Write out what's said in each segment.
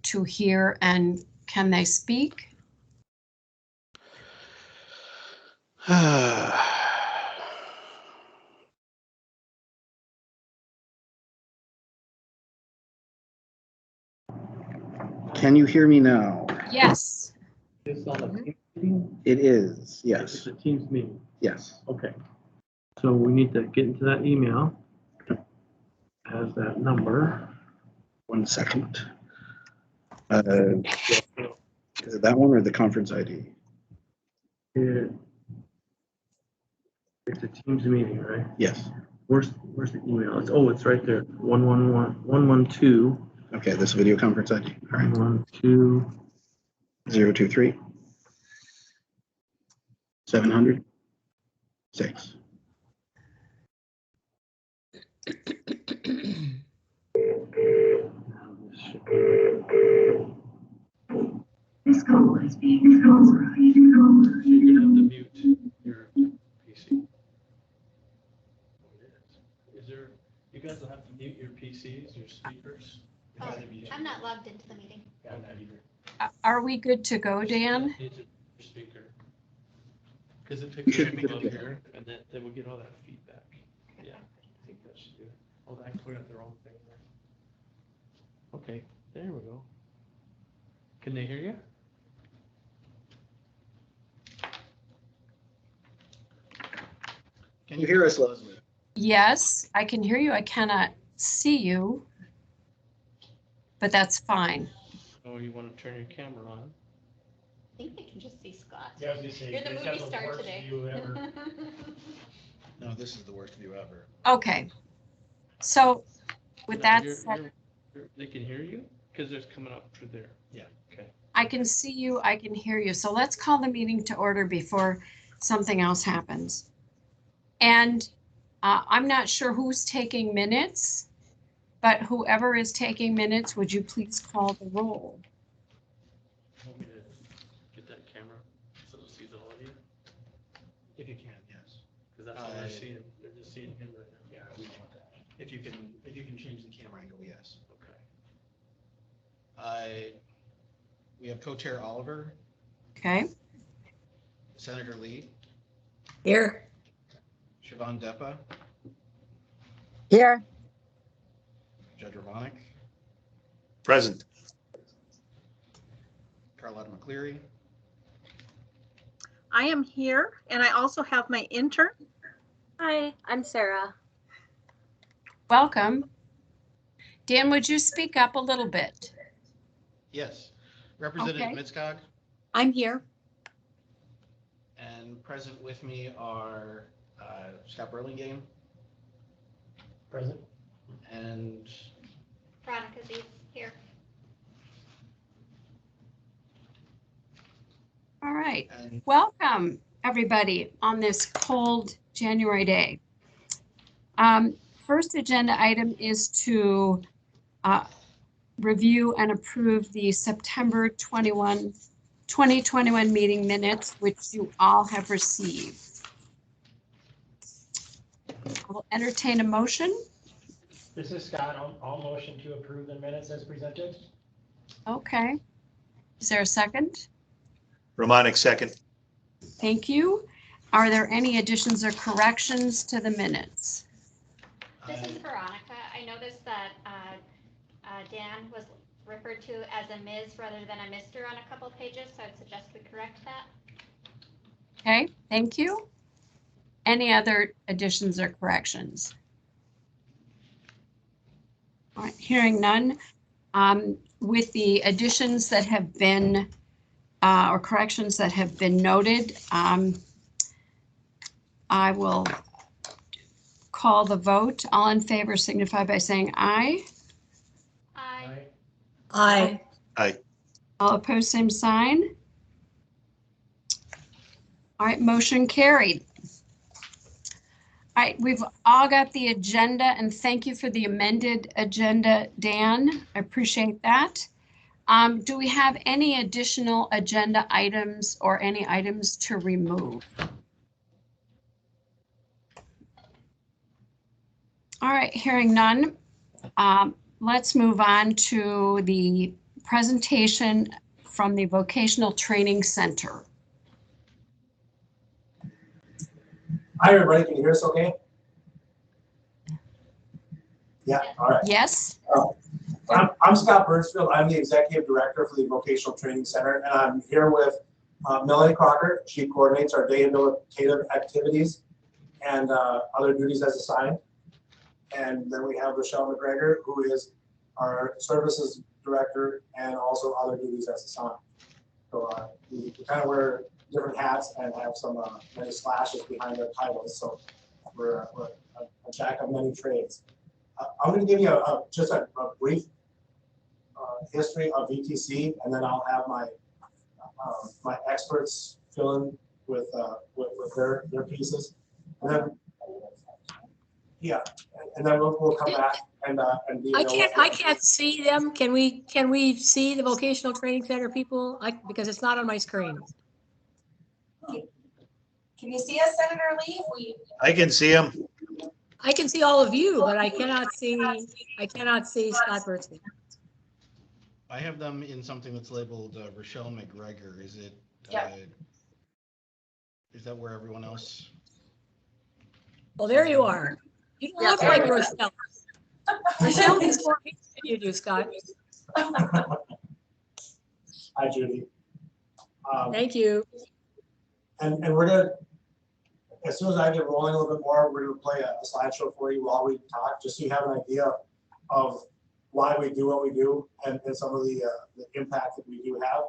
to hear, and can they speak? Can you hear me now? Yes. This on a Teams meeting? It is, It's yes, a Teams meeting. yes. Okay. So we need to get into that email. Has that number. 1 second. Is it that one or the conference ID? It's a Teams meeting, right? Yes. Where's the email? It's right there. 112. Okay, this video conference ID. All right. 112. 023 700 6. This call is being transcribed. You have to mute your PC. Is there? You guys will have to mute your PCs, your speakers. Oh, I'm not logged into the meeting. I'm not either. Are we good to go, Dan? Your speaker. Because it You picks should up be good above to go. here, and then we'll get all that feedback. Yeah, I think that should do it. Oh, I put out the wrong thing there. Okay, there we go. Can they hear you? Can you hear us, Leslie? Yes, I can hear you. I cannot see you, but that's fine. Oh, you want to turn your camera on? I think they can just see Scott. Yeah, I was gonna say, You're the you guys movie have star worst today. view ever. No, this is the worst view ever. Okay. So with No, that said, they can hear you? Because it's coming up through there. Yeah. Okay. I can see you, I can hear you. So let's call the meeting to order before something else happens. And I'm not sure who's taking minutes, but whoever is taking minutes, would you please call the roll? Want me to get that camera so it sees all of you? If you can, yes. Because that's what they're seeing. They're just seeing him right now. Yeah, we want that. If you can change the camera angle, yes. Okay. We have co-chair Oliver, Okay, Senator Lee, Here. Siobhan Depa, Here. Judge Ravonic, Present. Carlotta McCleary, I am here, and I also have my intern. Hi, I'm Sarah. welcome. Dan, would you speak up a little bit? yes, Representative Okay. Mitskog, I'm here. and present with me are Scott Burlingame Present? and Veronica's here. All right. and Welcome, everybody, on this cold January day. First agenda item is to review and approve the September 2021 meeting minutes, which you all have received. I will entertain a motion. This is Scott. I'll motion to approve the minutes as presented. Okay. Is there a second? Romanic second. Thank you. Are there any additions or corrections to the minutes? This is Veronica. I noticed that Dan was referred to as a Ms. rather than a Mr. on a couple pages, so I'd suggest we correct that. Okay, thank you. Any other additions or corrections? All right, hearing none. With the additions that have been or corrections that have been noted, I will call the vote. All in favor signify by saying aye. Aye. Aye. Aye. All opposed, same sign. All right, motion carried. All right, we've all got the agenda, and thank you for the amended agenda, Dan. I appreciate that. Do we have any additional agenda items or any items to remove? All right, hearing none. Let's move on to the presentation from the Vocational Training Center. Hi, everybody. Can you hear us okay? Yeah, all right. Yes? I'm Scott Birchfield. I'm the Executive Director for the Vocational Training Center, and I'm here with Melanie Crocker. She coordinates our rehabilitative activities and other duties as assigned. And then we have Rochelle McGregor, who is our Services Director and also other duties as assigned. So we kind of wear different hats and have some many slashes behind our titles. So we're a jack of many trades. I'm going to give you just a brief history of VTC, and then I'll have my my experts fill in with their pieces, and then and then we'll come back and be. I can't see them. Can we see the Vocational Training Center people? Because it's not on my screen. Can you see us, Senator Lee? I can see him. I can see all of you, but I cannot see Scott Birchfield. I have them in something that's labeled Rochelle McGregor. Is it? Is that where everyone else? Well, there you are. You don't look like Rochelle. Rochelle is more than you do, Scott. Hi, Judy. Thank you. And we're gonna, as soon as I get rolling a little bit more, we're gonna play a slideshow for you while we talk, just so you have an idea of why we do what we do and some of the impact that we do have.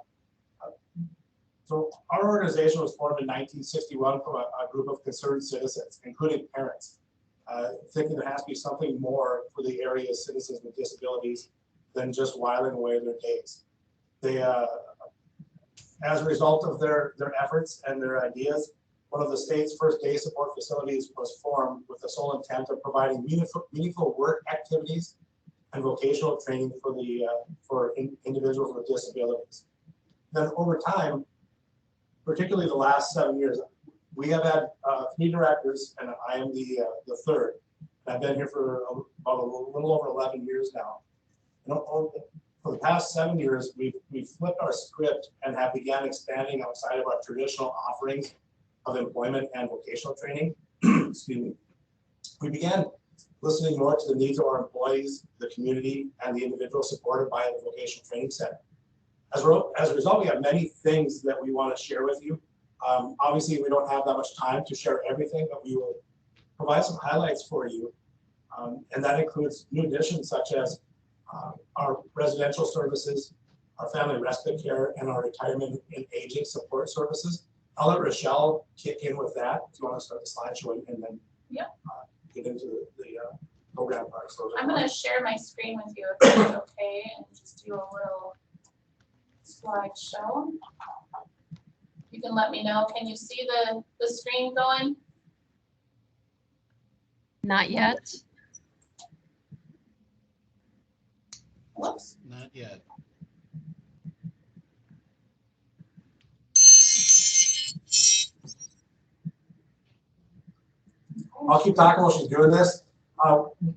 So our organization was formed in 1961 from a group of concerned citizens, including parents, thinking there has to be something more for the area's citizens with disabilities than just whiling away their days. They, as a result of their efforts and their ideas, one of the state's first day support facilities was formed with the sole intent of providing meaningful work activities and vocational training for individuals with disabilities. Then over time, particularly the last 7 years, we have had 3 directors, and I am the third. I've been here for about a little over 11 years now. And for the past 7 years, we've flipped our script and have began expanding outside of our traditional offerings of employment and vocational training. Excuse me. We began listening more to the needs of our employees, the community, and the individuals supported by the Vocational Training Center. As a result, we have many things that we want to share with you. Obviously, we don't have that much time to share everything, but we will provide some highlights for you. And that includes new additions such as our residential services, our family respite care, and our retirement and aging support services. I'll let Rochelle kick in with that if you want to start the slideshow and then get into the program part. So I'm going to share my screen with you if that's okay, and just do a little slideshow. You can let me know. Can you see the screen going? Not yet. Whoops. Not yet. I'll keep talking while she's doing this.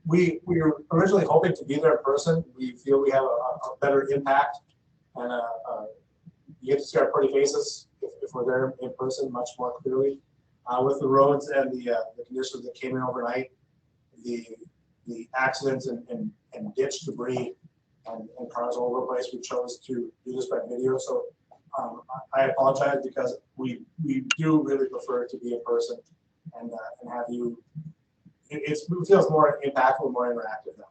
We were originally hoping to be there in person. We feel we have a better impact, and you get to see our pretty faces if we're there in person much more clearly. With the roads and the conditions that came in overnight, the accidents and ditch debris and cars all over the place, we chose to do this by video. So I apologize because we do really prefer to be in person and have you. It feels more impactful, more interactive now.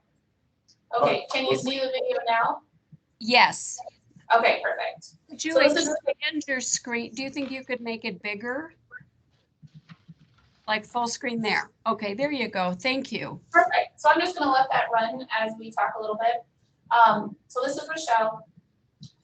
Okay, can you see the video now? Yes. Okay, perfect. Would you So like this to is- expand your screen? Do you think you could make it bigger? Like full screen there. Okay, there you go. Thank you. Perfect. So I'm just going to let that run as we talk a little bit. So this is Rochelle,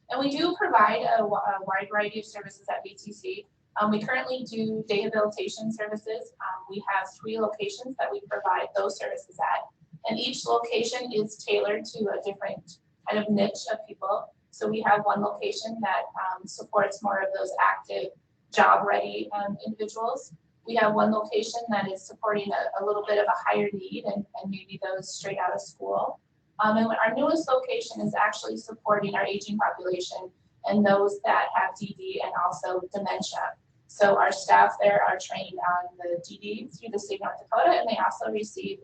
and we do provide a wide variety of services at VTC. We currently do day habilitation services. We have 3 locations that we provide those services at, and each location is tailored to a different kind of niche of people. So we have one location that supports more of those active, job-ready individuals. We have one location that is supporting a little bit of a higher need and maybe those straight out of school. And our newest location is actually supporting our aging population and those that have DD and also dementia. So our staff there are trained on the DD through the state of North Dakota, and they also receive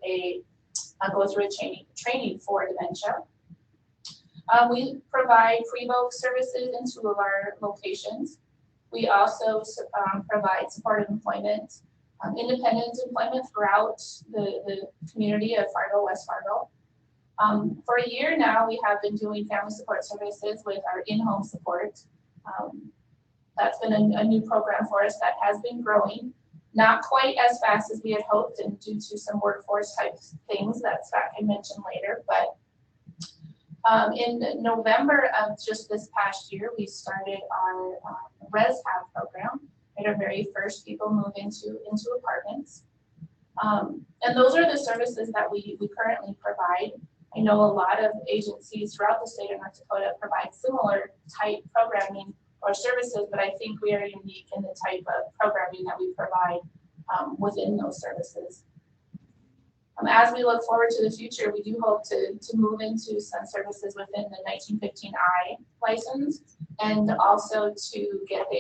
go through a training for dementia. We provide pre-book services in 2 of our locations. We also provide supportive employment, independent employment throughout the community of Fargo, West Fargo. For a year now, we have been doing family support services with our in-home support. That's been a new program for us that has been growing, not quite as fast as we had hoped, and due to some workforce type things that Scott can mention later. But in November of just this past year, we started our ResHab program. We had our very first people move into apartments. And those are the services that we currently provide. I know a lot of agencies throughout the state of North Dakota provide similar type programming or services, but I think we are unique in the type of programming that we provide within those services. As we look forward to the future, we do hope to move into some services within the 1915I license, and also to get the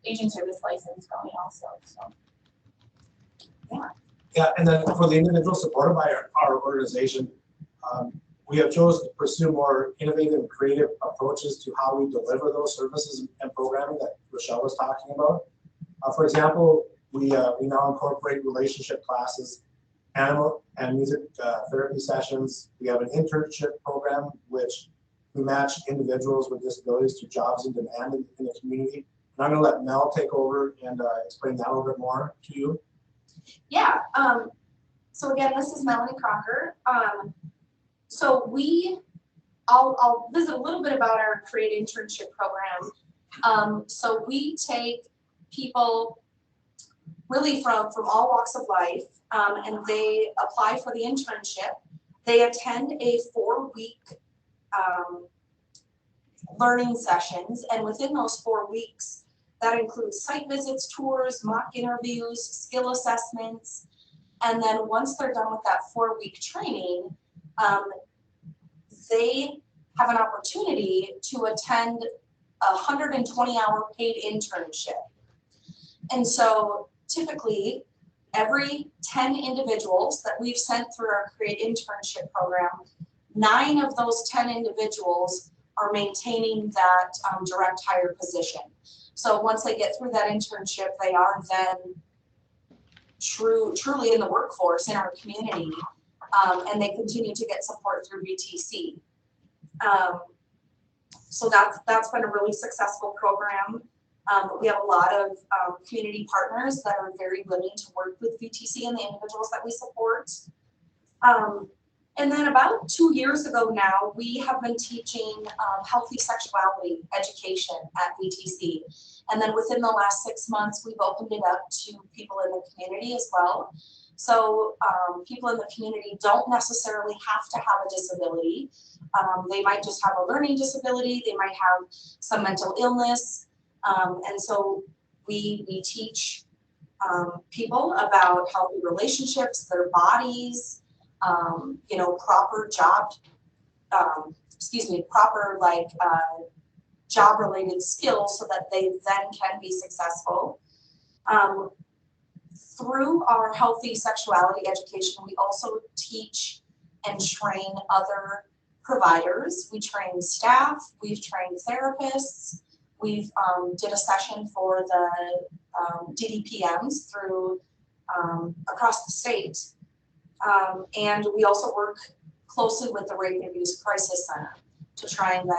aging service license going also. So, yeah. Yeah, and then for the individuals supported by our organization, we have chosen to pursue more innovative and creative approaches to how we deliver those services and programming that Rochelle was talking about. For example, we now incorporate relationship classes, animal and music therapy sessions. We have an internship program which we match individuals with disabilities to jobs in demand in the community. And I'm going to let Mel take over and explain that a little bit more to you. Yeah. So again, this is Melanie Crocker. So I'll visit a little bit about our Create Internship program. So we take people really from all walks of life, and they apply for the internship. They attend a 4-week learning sessions, and within those 4 weeks, that includes site visits, tours, mock interviews, skill assessments, and then once they're done with that 4-week training, they have an opportunity to attend a 120-hour paid internship. And so typically, every 10 individuals that we've sent through our Create Internship program, 9 of those 10 individuals are maintaining that direct hire position. So once they get through that internship, they are then truly in the workforce in our community, and they continue to get support through VTC. So that's been a really successful program. We have a lot of community partners that are very willing to work with VTC and the individuals that we support. And then about 2 years ago now, we have been teaching healthy sexuality education at VTC. And then within the last 6 months, we've opened it up to people in the community as well. So people in the community don't necessarily have to have a disability. They might just have a learning disability. They might have some mental illness. And so we teach people about healthy relationships, their bodies, proper job-related skills so that they then can be successful. Through our healthy sexuality education, we also teach and train other providers. We train staff, we've trained therapists, we've did a session for the DDPMs through across the state. And we also work closely with the Rape and Abuse Crisis Center to try and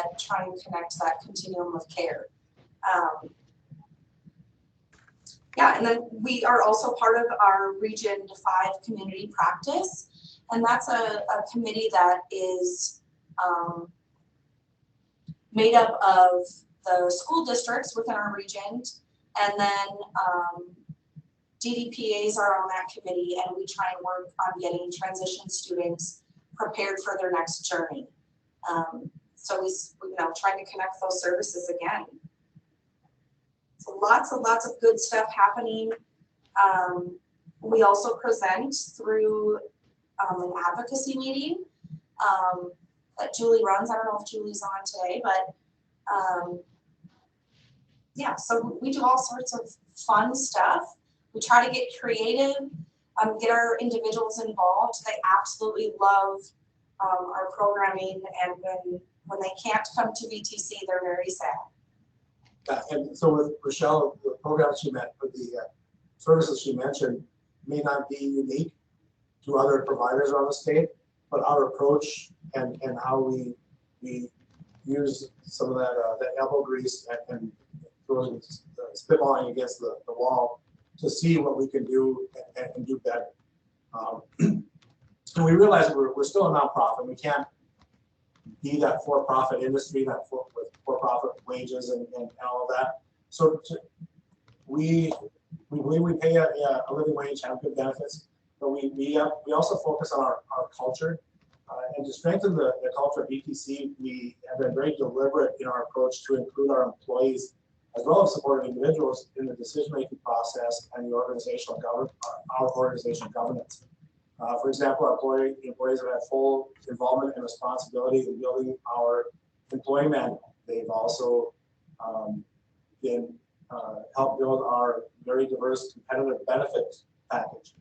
connect that continuum of care. And then we are also part of our Region 5 community practice, and that's a committee that is made up of the school districts within our region, and then DDPAs are on that committee, and we try and work on getting transition students prepared for their next journey. So we trying to connect those services again. So lots of good stuff happening. We also present through an advocacy meeting. that Julie runs. I don't know if Julie's on today, but yeah, so we do all sorts of fun stuff. We try to get creative, get our individuals involved. They absolutely love our programming, and when they can't come to VTC, they're very sad. And so with Rochelle, the programs she met, or the services she mentioned may not be unique to other providers around the state, but our approach and how we use some of that elbow grease and throwing spitballing against the wall to see what we can do and do better. And we realize that we're still a nonprofit. We can't be that for-profit industry, with for-profit wages and all of that. So we believe we pay a living wage, have good benefits, but we also focus on our culture. And to strengthen the culture of VTC, we have been very deliberate in our approach to include our employees as well as supporting individuals in the decision-making process and the organizational our organizational governance. For example, our employees have had full involvement and responsibility in building our employee manual. They've also helped build our very diverse competitive benefits package.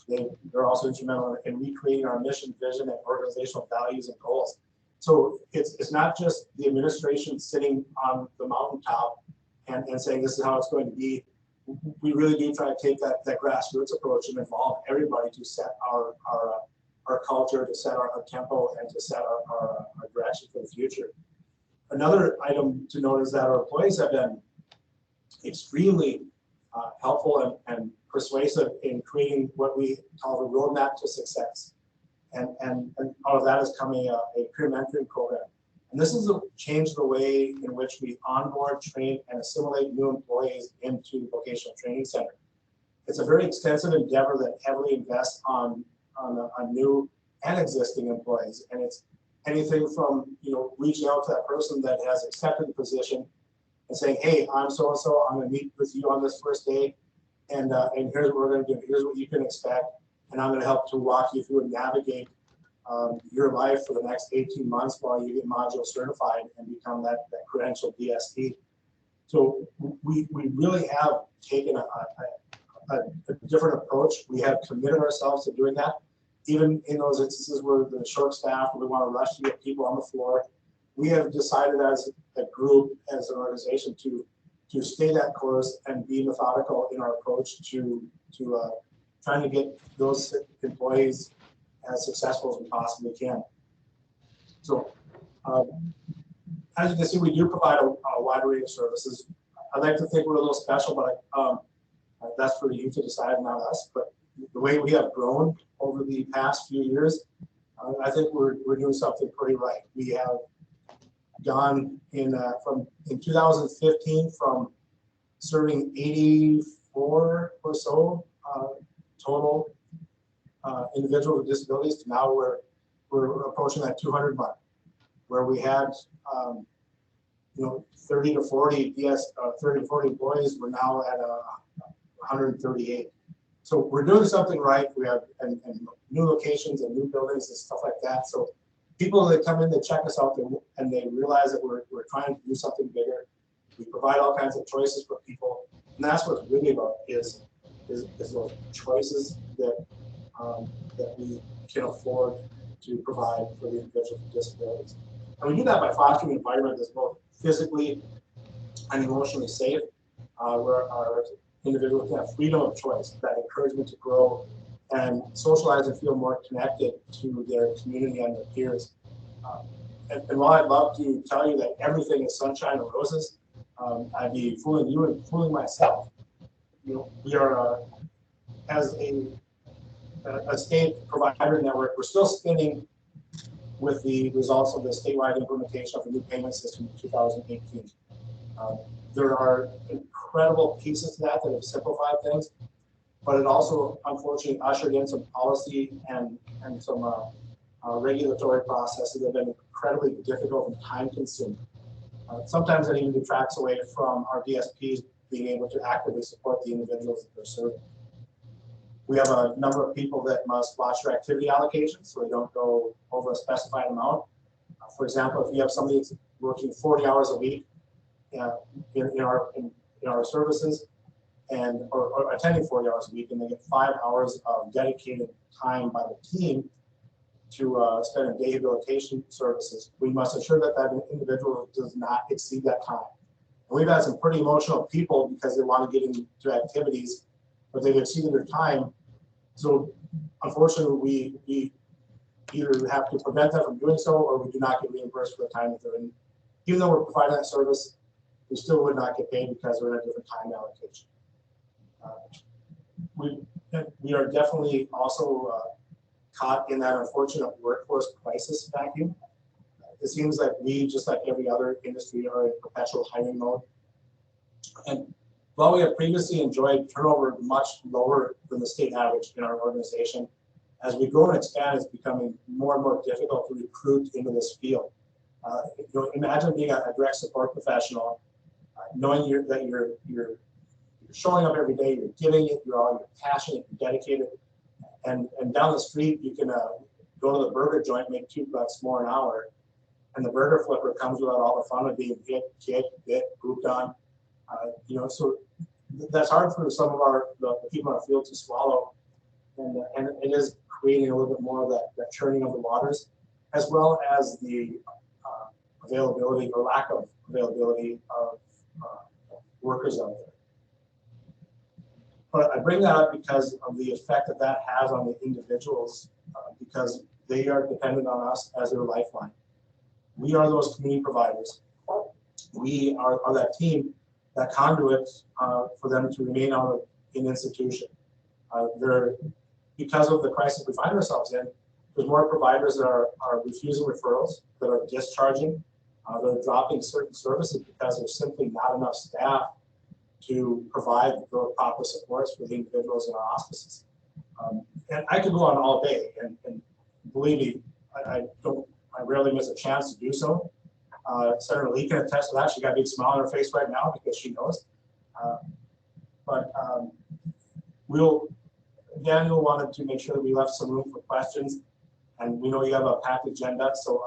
They're also instrumental in recreating our mission, vision, and organizational values and goals. So it's not just the administration sitting on the mountaintop and saying this is how it's going to be. We really do try to take that grassroots approach and involve everybody to set our culture, to set our tempo, and to set our direction for the future. Another item to note is that our employees have been extremely helpful and persuasive in creating what we call the roadmap to success. And out of that is coming a peer mentoring program. And this is changed the way in which we onboard, train, and assimilate new employees into the vocational training center. It's a very extensive endeavor that heavily invests on new and existing employees. And it's anything from reaching out to that person that has accepted the position and saying, hey, I'm so-and-so, I'm gonna meet with you on this first day, and here's what we're gonna do, here's what you can expect, and I'm gonna help to walk you through and navigate your life for the next 18 months while you get module certified and become that credentialed DST. So we really have taken a different approach. We have committed ourselves to doing that. Even in those instances where the short staff, we want to rush to get people on the floor, we have decided as a group, as an organization, to stay that course and be methodical in our approach to trying to get those employees as successful as we possibly can. So as you can see, we do provide a wide array of services. I like to think we're a little special, but that's for you to decide, not us. But the way we have grown over the past few years, I think we're doing something pretty right. We have gone in 2015 from serving 84 or so total individuals with disabilities to now we're approaching that 200 mark, where we had 30 to 40 employees. We're now at 138. So we're doing something right. We have and new locations and new buildings and stuff like that. So people that come in, they check us out, and they realize that we're trying to do something bigger. We provide all kinds of choices for people, and that's what's really about is those choices that we can afford to provide for the individuals with disabilities. And we do that by fostering an environment that's both physically and emotionally safe, where our individuals can have freedom of choice, that encouragement to grow and socialize and feel more connected to their community and their peers. And while I'd love to tell you that everything is sunshine and roses, I'd be fooling you and fooling myself. We are, as a state provider network, we're still spinning with the results of the statewide implementation of the new payment system in 2018. There are incredible pieces to that have simplified things, but it also unfortunately ushered in some policy and some regulatory processes that have been incredibly difficult and time consuming. Sometimes that even detracts away from our DSPs being able to actively support the individuals that they're serving. We have a number of people that must watch their activity allocations so they don't go over a specified amount. For example, if you have somebody that's working 40 hours a week in our services and or attending 40 hours a week, and they get 5 hours of dedicated time by the team to spend in rehabilitation services, we must ensure that that individual does not exceed that time. And we've had some pretty emotional people because they want to get into activities, but they've exceeded their time. So unfortunately, we either have to prevent them from doing so, or we do not get reimbursed for the time that they're in. Even though we're providing that service, we still would not get paid because we're in a different time allocation. We are definitely also caught in that unfortunate workforce crisis vacuum. It seems like we, just like every other industry, are in perpetual hiring mode. And while we have previously enjoyed turnover much lower than the state average in our organization, as we grow and expand, it's becoming more and more difficult to recruit into this field. Imagine being a direct support professional, knowing that you're showing up every day, you're giving it, you're passionate, you're dedicated, and down the street you can go to the burger joint, make $2 more an hour, and the burger flipper comes without all the fun of being hit, kicked, bit, pooped on. So that's hard for some of the people in our field to swallow, and it is creating a little bit more of that churning of the waters, as well as the availability or lack of availability of workers out there. But I bring that up because of the effect that has on the individuals, because they are dependent on us as their lifeline. We are those community providers. We are that team, that conduit for them to remain out in institution. Because of the crisis we find ourselves in, there's more providers that are refusing referrals, that are discharging, that are dropping certain services because there's simply not enough staff to provide the proper supports for the individuals in our hospices. And I could go on all day, and believe me, I rarely miss a chance to do so. Senator Lee can attest to that. She got a big smile on her face right now because she knows. Daniel wanted to make sure that we left some room for questions, and we know you have a packed agenda, so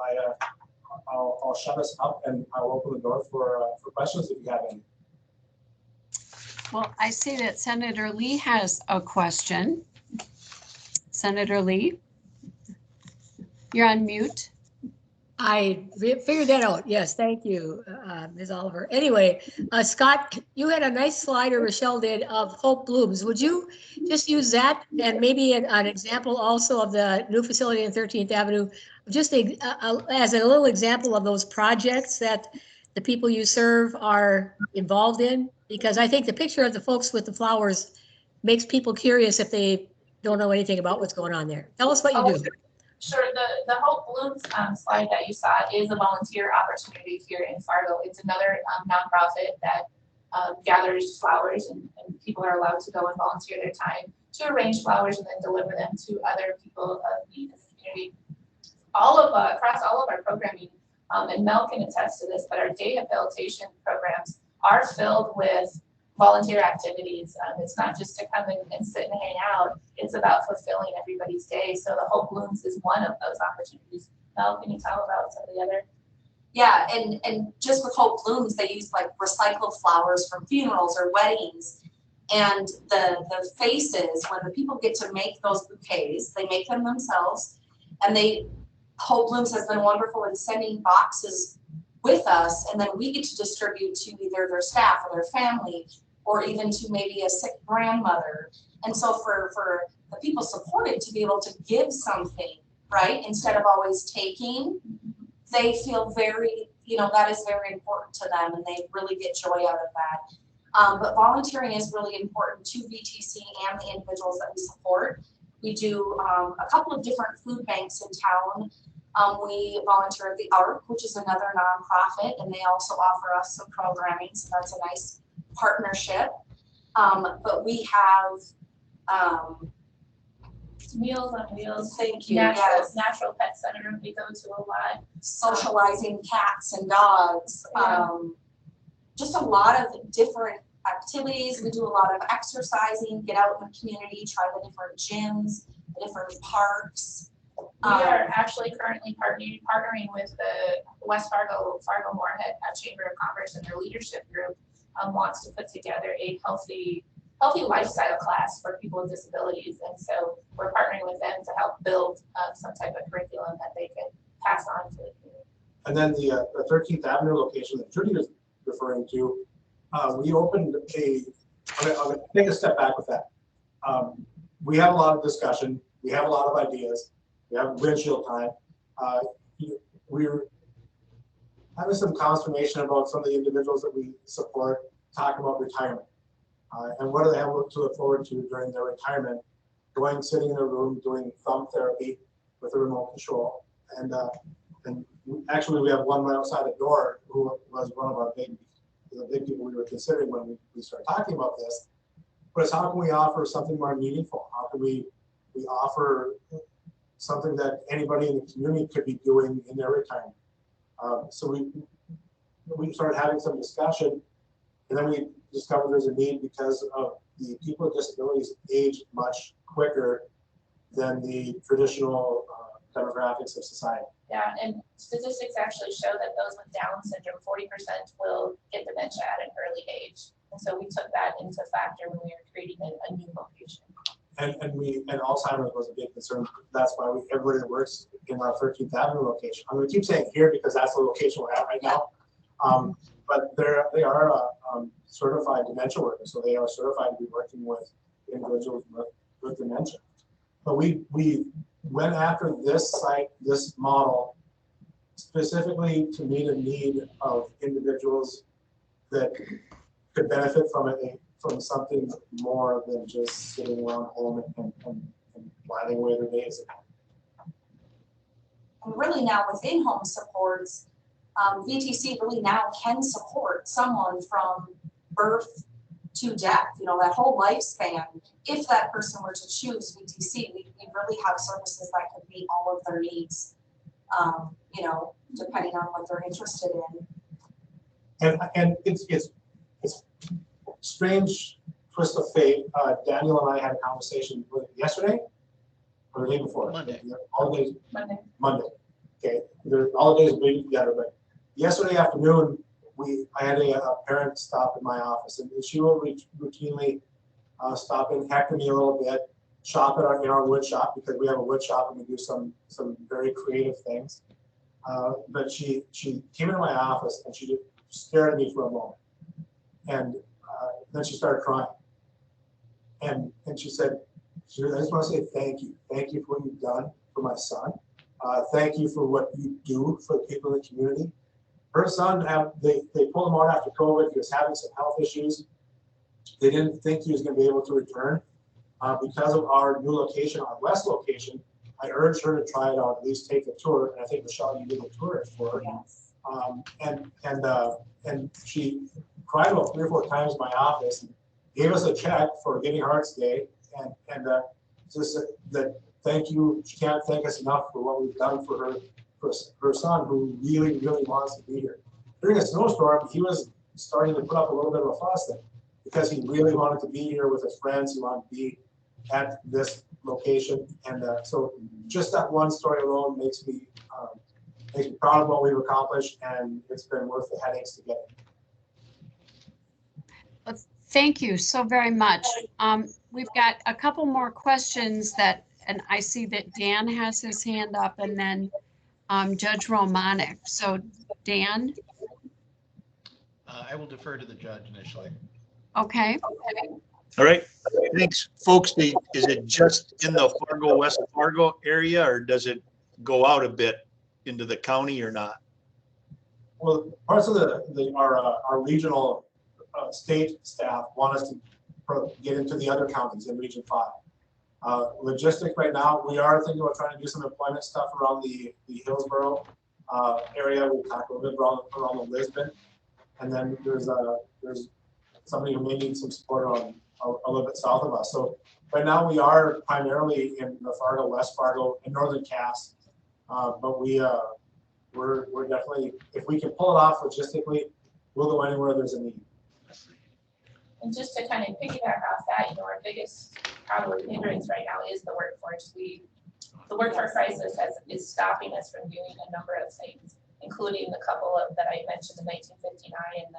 I'll shut us up and I'll open the door for questions if you have any. Well, I see that Senator Lee has a question. Senator Lee, you're on mute. I figured that out. Yes, thank you, Ms. Oliver. Anyway, Scott, you had a nice slide, or Rochelle did, of Hope Blooms. Would you just use that and maybe an example also of the new facility on 13th Avenue, just as a little example of those projects that the people you serve are involved in? Because I think the picture of the folks with the flowers makes people curious if they don't know anything about what's going on there. Tell us what you do. Sure. The Hope Blooms slide that you saw is a volunteer opportunity here in Fargo. It's another nonprofit that gathers flowers, and people are allowed to go and volunteer their time to arrange flowers and then deliver them to other people of need in the community. Across all of our programming, and Mel can attest to this, but our day habilitation programs are filled with volunteer activities. It's not just to come and sit and hang out. It's about fulfilling everybody's day. So the Hope Blooms is one of those opportunities. Mel, can you tell about some of the other? Yeah, and just with Hope Blooms, they use like recycled flowers from funerals or weddings. And the faces, when the people get to make those bouquets, they make them themselves. And Hope Blooms has been wonderful in sending boxes with us, and then we get to distribute to either their staff or their family, or even to maybe a sick grandmother. And so for the people supported to be able to give something, right, instead of always taking, they feel very, that is very important to them, and they really get joy out of that. But volunteering is really important to VTC and the individuals that we support. We do a couple of different food banks in town. We volunteer at the ARC, which is another nonprofit, and they also offer us some programming, so that's a nice partnership. But we have Meals on Wheels. Thank you. Natural Pet Center we go to a lot. Socializing cats and dogs. Yeah. Just a lot of different activities. We do a lot of exercising, get out in the community, try the different gyms, the different parks. We are actually currently partnering with the West Fargo Moorhead Chamber of Commerce, and their leadership group wants to put together a healthy lifestyle class for people with disabilities. And so we're partnering with them to help build some type of curriculum that they can pass on to the community. And then the 13th Avenue location that Judy was referring to, we opened I'm gonna take a step back with that. We have a lot of discussion. We have a lot of ideas. We have windshield time. We're having some consternation about some of the individuals that we support talking about retirement. And what do they have to look forward to during their retirement? Sitting in a room, doing thumb therapy with a remote control. And actually, we have one right outside the door who was one of our big people we were considering when we started talking about this. But it's how can we offer something more meaningful? How can we offer something that anybody in the community could be doing in their retirement? So we started having some discussion, and then we discovered there's a need because of the people with disabilities age much quicker than the traditional demographics of society. Yeah, and statistics actually show that those with Down syndrome, 40% will get dementia at an early age. And so we took that into factor when we were creating a new location. And Alzheimer's was a big concern. That's why everybody that works in our 13th Avenue location. I'm going to keep saying here because that's the location we're at right now. But they are certified dementia workers, so they are certified to be working with individuals with dementia. But we went after this site, this model, specifically to meet a need of individuals that could benefit from something more than just sitting around home and whiling away their days. And really now within home supports, VTC really now can support someone from birth to death, that whole lifespan. If that person were to choose VTC, we really have services that could meet all of their needs, depending on what they're interested in. And it's strange twist of fate. Daniel and I had a conversation yesterday or the day before. Monday. All days. Monday. Okay. All the days bleeding together, but yesterday afternoon, I had a parent stop in my office, and she will routinely stop and heckle me a little bit, shop in our wood shop because we have a wood shop and we do some very creative things. But she came into my office and she just stared at me for a moment, and then she started crying. And she said, "I just want to say thank you for what you've done for my son. Thank you for what you do for the people in the community." Her son, they pulled him out after COVID. He was having some health issues. They didn't think he was going to be able to return. Because of our new location, our west location, I urged her to try it out, at least take a tour. And I think, Michelle, you did a tour for her. Yes. And she cried about 3 or 4 times in my office and gave us a check for Giving Hearts Day. And just that thank you. She can't thank us enough for what we've done for her son, who really, really wants to be here. During a snowstorm, he was starting to put up a little bit of a fuss because he really wanted to be here with his friends. He wanted to be at this location. And so just that one story alone makes me proud of what we've accomplished, and it's been worth the headaches to get it. Thank you so very much. We've got a couple more questions and I see that Dan has his hand up, and then Judge Romanic. So Dan? I will defer to the judge initially. Okay. All right, thanks, folks. Is it just in the Fargo, West Fargo area, or does it go out a bit into the county or not? Well, parts of our regional state staff want us to get into the other counties in Region 5. Logistics right now, we are thinking about trying to do some employment stuff around the Hillsborough area. We talked a little bit around the Lisbon, and then there's somebody who may need some support on a little bit south of us. So right now we are primarily in the Fargo, West Fargo, and Northern Cass, but we're definitely, if we can pull it off logistically, we'll go anywhere there's a need. And just to kind of piggyback off that, our biggest probably hindrance right now is the workforce. We the workforce crisis is stopping us from doing a number of things, including the couple of that I mentioned, the 1959 and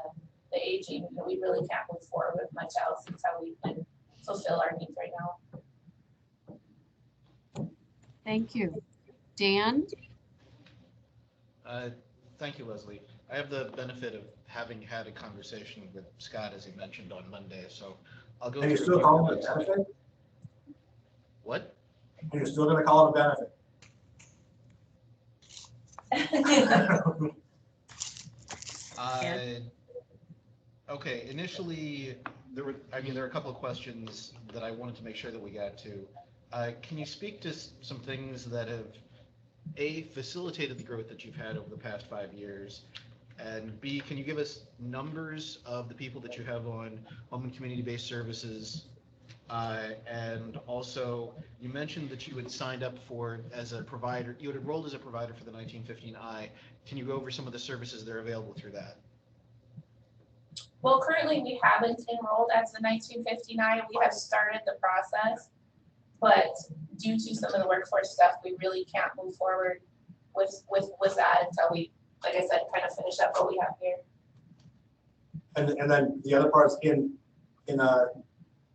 the aging. You know, we really can't move forward with much else. It's how we can fulfill our needs right now. Thank you. Dan? Thank you, Leslie. I have the benefit of having had a conversation with Scott, as he mentioned, on Monday, so I'll go. And you're through still a calling few it a points. benefit? What? And you're still gonna call it a benefit? Okay, initially, there were a couple of questions that I wanted to make sure that we got to. Can you speak to some things that have, A, facilitated the growth that you've had over the past 5 years, and B, can you give us numbers of the people that you have on home and community-based services? And also, you mentioned that you had signed up for as a provider, you had enrolled as a provider for the 1915I. Can you go over some of the services that are available through that? Well, currently we haven't enrolled as the 1959. We have started the process, but due to some of the workforce stuff, we really can't move forward with that until we, like I said, kind of finish up what we have here. And then the other part is in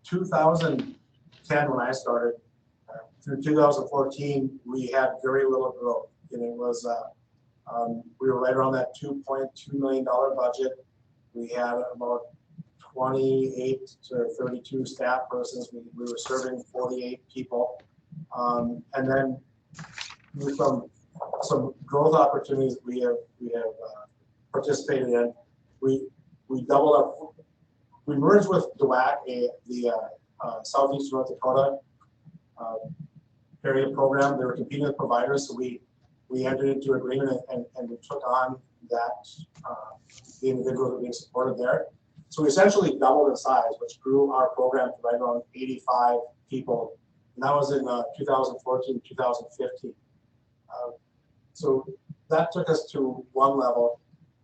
2010 when I started, through 2014 we had very little growth, and it was we were right around that $2.2 million budget. We had about 28 to 32 staff persons. We were serving 48 people, and then some growth opportunities we have participated in. We doubled up. We merged with DWAC, the Southeast North Dakota area program. They were competing with providers, so we entered into agreement and we took on that the individuals that were being supported there. So we essentially doubled in size, which grew our program to right around 85 people, and that was in 2014, 2015. So that took us to one level,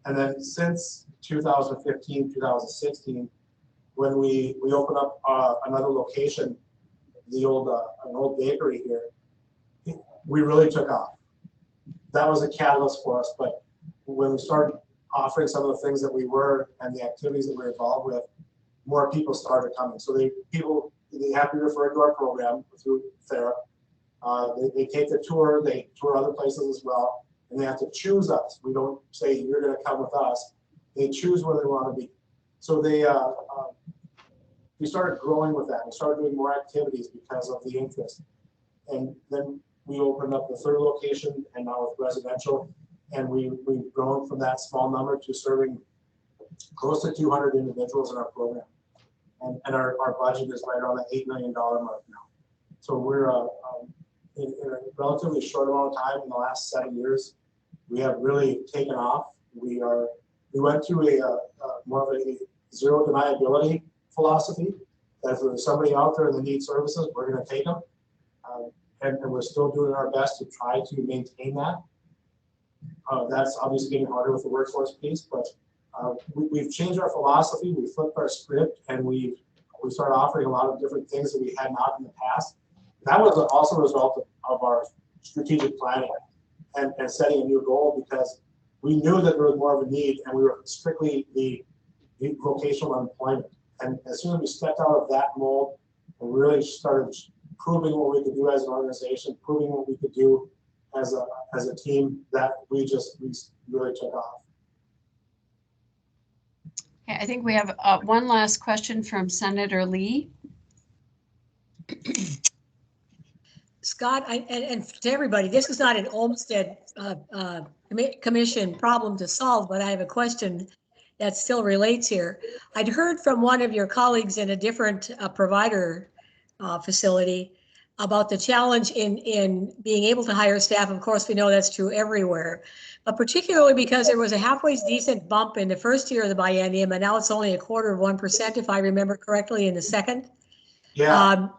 and then since 2015, 2016, when we opened up another location, an old bakery here, we really took off. That was a catalyst for us, but when we started offering some of the things that we were and the activities that we were involved with, more people started coming. So they have to be referred to our program through THERAP. They take the tour, they tour other places as well, and they have to choose us. We don't say you're going to come with us. They choose where they want to be. So we started growing with that. We started doing more activities because of the interest. And then we opened up the third location, and now with residential, and we've grown from that small number to serving close to 200 individuals in our program. And our budget is right around the $8 million mark now. So we're in a relatively short amount of time, in the last 7 years, we have really taken off. We went to a more of a zero deniability philosophy, that if there's somebody out there that needs services, we're going to take them. And we're still doing our best to try to maintain that. That's obviously getting harder with the workforce piece, but we've changed our philosophy, we flipped our script, and we started offering a lot of different things that we had not in the past. That was also a result of our strategic planning and setting a new goal, because we knew that there was more of a need, and we were strictly the vocational employment. And as soon as we stepped out of that mold and really started proving what we could do as an organization, proving what we could do as a team, that we really took off. Okay, I think we have one last question from Senator Lee. Scott, and to everybody, this is not an Olmstead Commission problem to solve, but I have a question that still relates here. I'd heard from one of your colleagues in a different provider facility about the challenge in being able to hire staff. Of course, we know that's true everywhere, but particularly because there was a halfway decent bump in the first year of the biennium, and now it's only 1/4%, if I remember correctly, in the second. Yeah.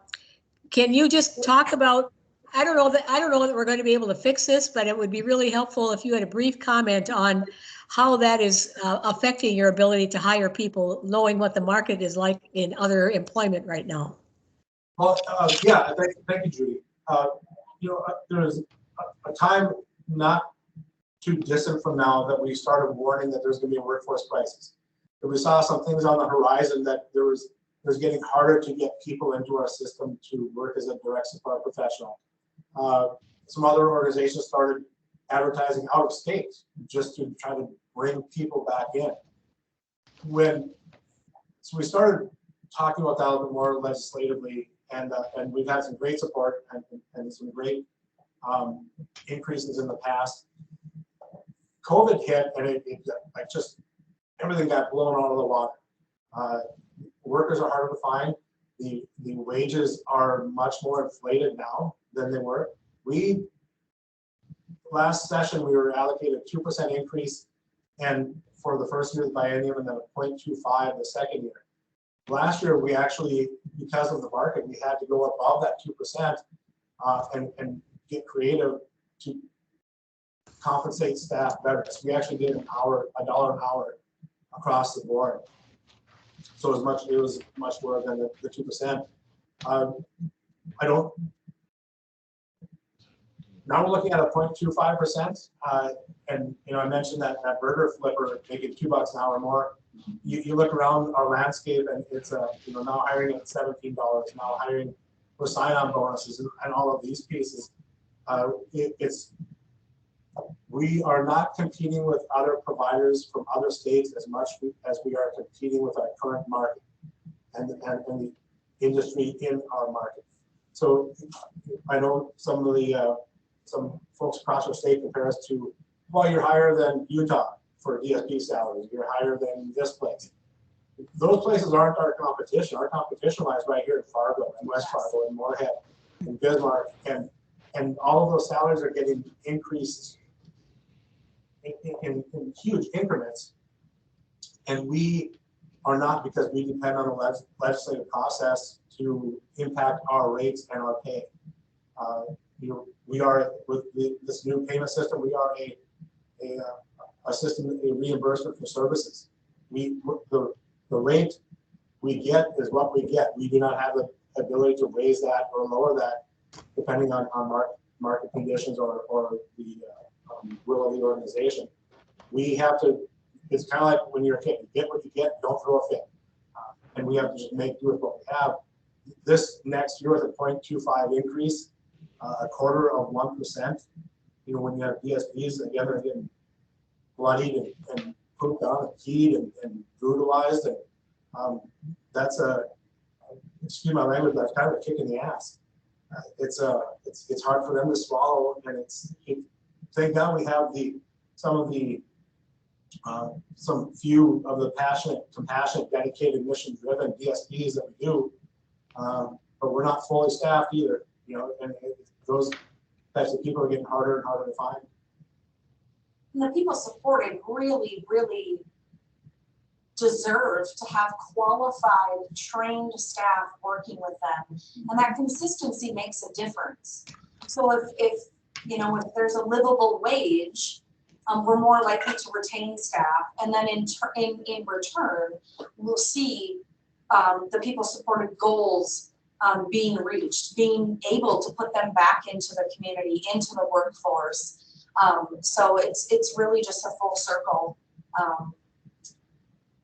Can you just talk about, I don't know that we're going to be able to fix this, but it would be really helpful if you had a brief comment on how that is affecting your ability to hire people, knowing what the market is like in other employment right now. Well, yeah, thank you, Judy. there's a time not too distant from now that we started warning that there's going to be a workforce crisis. That we saw some things on the horizon that it was getting harder to get people into our system to work as a direct support professional. Some other organizations started advertising out of state just to try to bring people back in. So we started talking about that a little bit more legislatively, and we've had some great support and some great increases in the past. COVID hit, and it like just everything got blown out of the water. Workers are harder to find. The wages are much more inflated now than they were. Last session, we were allocated 2% increase, and for the first year of the biennium, and then a 0.25 the second year. Last year, we actually, because of the market, we had to go above that 2% and get creative to compensate staff better. So we actually did $1 an hour across the board. So it was much more than the 2%. Now we're looking at a 0.25%, and I mentioned that burger flipper making $2 an hour more. You look around our landscape, and it's now hiring at $17, now hiring for sign-on bonuses and all of these pieces. We are not competing with other providers from other states as much as we are competing with our current market and the industry in our market. So I know some folks across our state compare us to, well, you're higher than Utah for DSP salaries, you're higher than this place. Those places aren't our competition. Our competition lies right here in Fargo and West Fargo and Moorhead and Bismarck, and all of those salaries are getting increased in huge increments. And we are not, because we depend on the legislative process to impact our rates and our pay. We are, with this new payment system, we are a system, a reimbursement for services. The rate we get is what we get. We do not have the ability to raise that or lower that depending on market conditions or the will of the organization. We have to, it's kind of like when you're a kid, you get what you get, don't throw a fit. And we have to just make do with what we have. This next year with a 0.25 increase, a quarter of 1%, when you have DSPs, again, they're getting bloodied and pooped on and keyed and brutalized. And that's excuse my language, but it's kind of a kick in the ass. It's hard for them to swallow, and thank God we have some few of the passionate, compassionate, dedicated, mission-driven DSPs that we do, but we're not fully staffed either. And those types of people are getting harder and harder to find. And the people supported really, really deserve to have qualified, trained staff working with them. And that consistency makes a difference. So if there's a livable wage, we're more likely to retain staff. And then in return, we'll see the people supported goals being reached, being able to put them back into the community, into the workforce. So it's really just a full circle.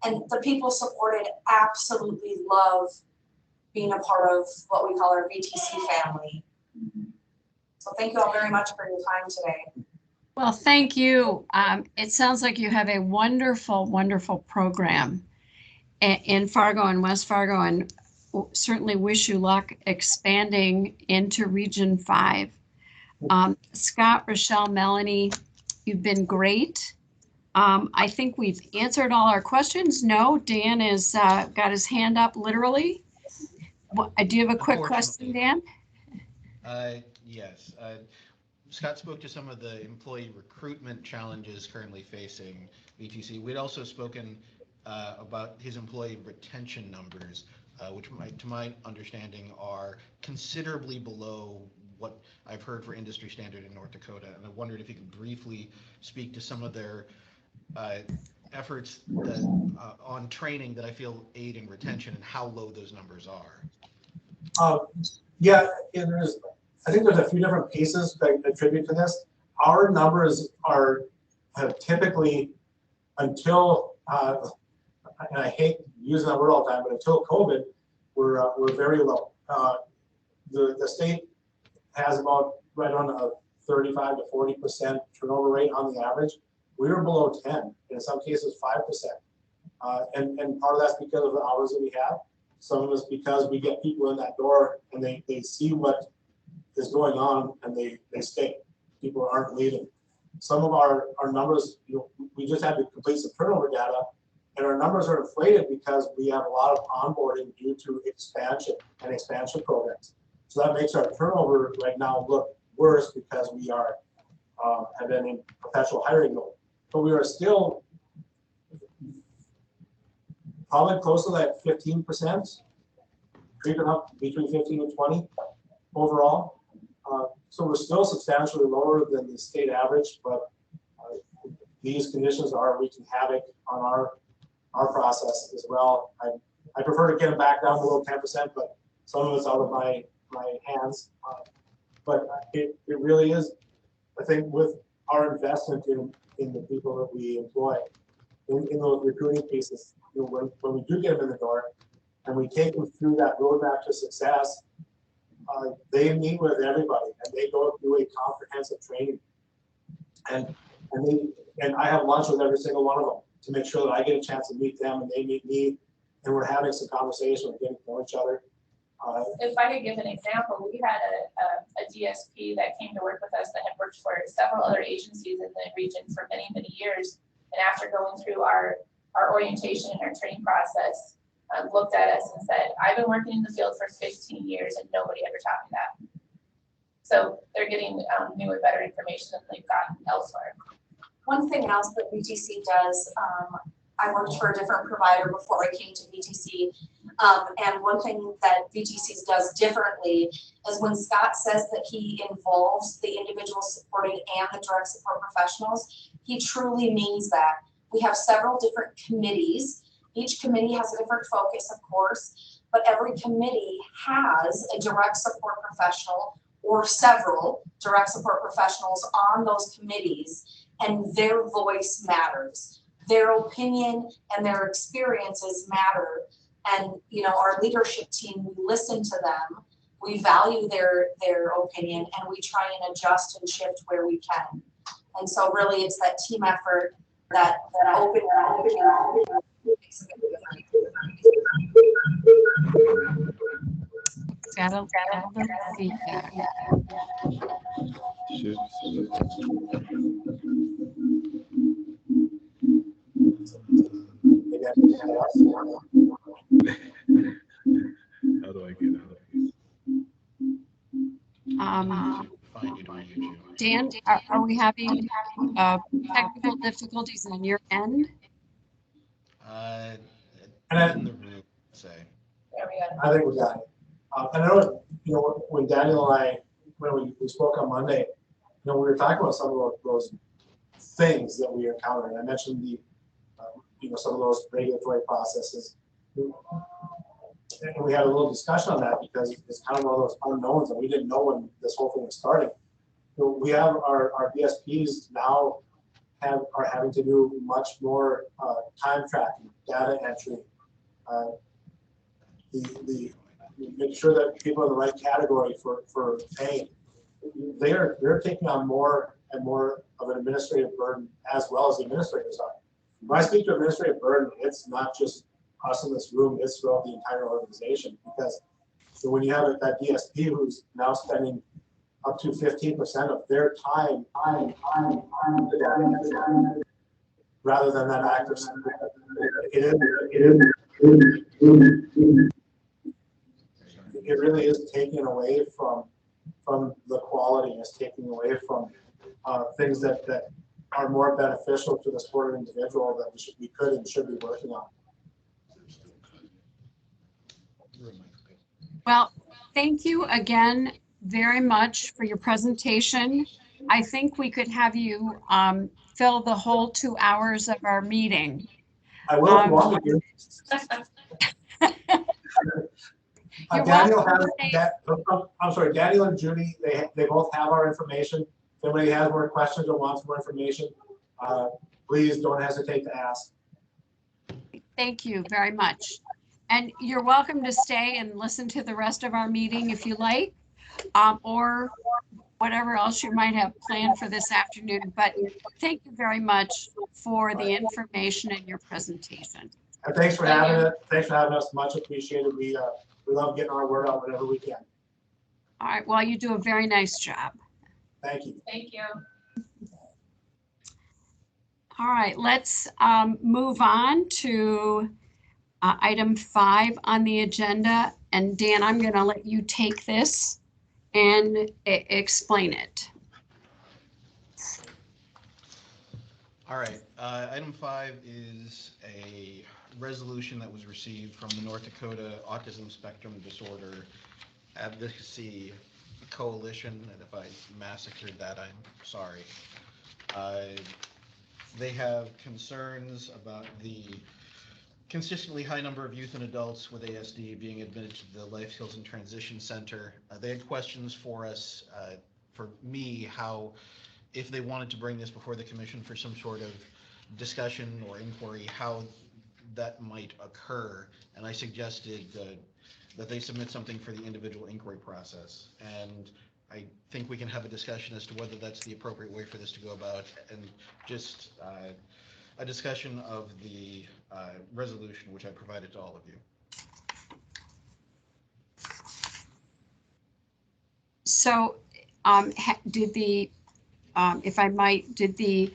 And the people supported absolutely love being a part of what we call our VTC family. So thank you all very much for your time today. Well, thank you. It sounds like you have a wonderful, wonderful program in Fargo and West Fargo, and certainly wish you luck expanding into Region 5. Scott, Rochelle, Melanie, you've been great. I think we've answered all our questions. No, Dan has got his hand up literally. Do you have a quick question, Dan? Yes. Scott spoke to some of the employee recruitment challenges currently facing VTC. We'd also spoken about his employee retention numbers, which to my understanding are considerably below what I've heard for industry standard in North Dakota. And I wondered if you could briefly speak to some of their efforts on training that I feel aid in retention and how low those numbers are. Yeah, there's I think there's a few different pieces that attribute to this. Our numbers have typically, until, and I hate using that word all the time, but until COVID, we're very low. The state has about right on a 35 to 40% turnover rate on the average. We were below 10, and in some cases 5%. And part of that's because of the hours that we have. Some of it's because we get people in that door and they see what is going on and they stay. People aren't leaving. Some of our numbers, we just had to complete some turnover data, and our numbers are inflated because we have a lot of onboarding due to expansion and expansion programs. So that makes our turnover right now look worse because we are have been in perpetual hiring mode. But we are still probably close to that 15%, creeping up between 15 and 20 overall. So we're still substantially lower than the state average, but these conditions are wreaking havoc on our process as well. I prefer to get them back down below 10%, but some of it's out of my hands. But it really is, I think, with our investment in the people that we employ, in those recruiting pieces, when we do get them in the door and we take them through that roadmap to success, they meet with everybody and they go through a comprehensive training. And I have lunch with every single one of them to make sure that I get a chance to meet them and they meet me, and we're having some conversation, we're getting to know each other. If I could give an example, we had a DSP that came to work with us that had worked for several other agencies in the region for many, many years. And after going through our orientation and our training process, looked at us and said, I've been working in the field for 15 years and nobody ever taught me that. So they're getting new and better information than they've gotten elsewhere. One thing else that VTC does, I worked for a different provider before I came to VTC, and one thing that VTC does differently is when Scott says that he involves the individual supported and the direct support professionals, he truly means that. We have several different committees. Each committee has a different focus, of course, but every committee has a direct support professional or several direct support professionals on those committees, and their voice matters. Their opinion and their experiences matter. And our leadership team, we listen to them, we value their opinion, and we try and adjust and shift where we can. And so really it's that team effort, that open makes a big difference. Got a little feedback. How do I get out of here? Dan, are we having technical difficulties on your end? In the room, say. There we go. I think we got it. And I know, when Daniel and I, when we spoke on Monday, we were talking about some of those things that we encountered. I mentioned some of those regulatory processes. And we had a little discussion on that because it's kind of one of those unknowns, and we didn't know when this whole thing was starting. So we have our DSPs now are having to do much more time tracking, data entry, make sure that people are in the right category for paying. They're taking on more and more of an administrative burden, as well as the administrators are. When I speak to administrative burden, it's not just us in this room, it's throughout the entire organization. Because when you have that DSP who's now spending up to 15% of their time rather than that active support, it really is taking away from the quality. It's taking away from things that are more beneficial to the supported individual that we could and should be working on. Well, thank you again very much for your presentation. I think we could have you fill the whole 2 hours of our meeting. I will if you want me to. You're Daniel welcome has, to stay. I'm sorry, Daniel and Judy, they both have our information. If anybody has more questions or wants more information, please don't hesitate to ask. Thank you very much. And you're welcome to stay and listen to the rest of our meeting if you like, or whatever else you might have planned for this afternoon. But thank you very much for the information and your presentation. And thanks for having it. Thanks for having us. Much appreciated. We love getting our word out whenever we can. All right. Well, you do a very nice job. Thank you. Thank you. All right, let's move on to item 5 on the agenda. And Dan, I'm going to let you take this and explain it. All right, item 5 is a resolution that was received from the North Dakota Autism Spectrum Disorder Advocacy Coalition, and if I massacred that, I'm sorry. They have concerns about the consistently high number of youth and adults with ASD being admitted to the Life Skills and Transition Center. They had questions for us, for me, how, if they wanted to bring this before the commission for some sort of discussion or inquiry, how that might occur. And I suggested that they submit something for the individual inquiry process. And I think we can have a discussion as to whether that's the appropriate way for this to go about, and just a discussion of the resolution, which I provided to all of you. So did the, if I might, did the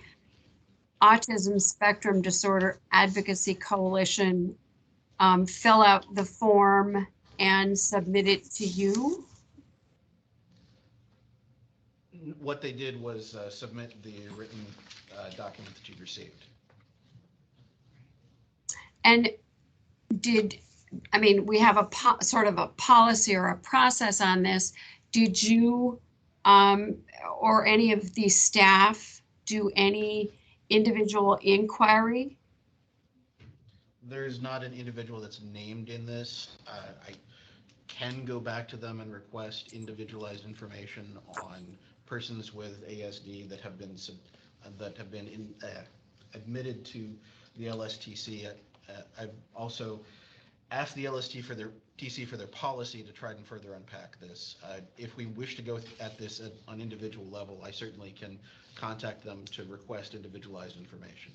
Autism Spectrum Disorder Advocacy Coalition fill out the form and submit it to you? What they did was submit the written document that you received. And I mean, we have a sort of a policy or a process on this. Did you or any of the staff do any individual inquiry? There's not an individual that's named in this. I can go back to them and request individualized information on persons with ASD that have been admitted to the LSTC. I've also asked the LST for their TC for their policy to try and further unpack this. If we wish to go at this at an individual level, I certainly can contact them to request individualized information.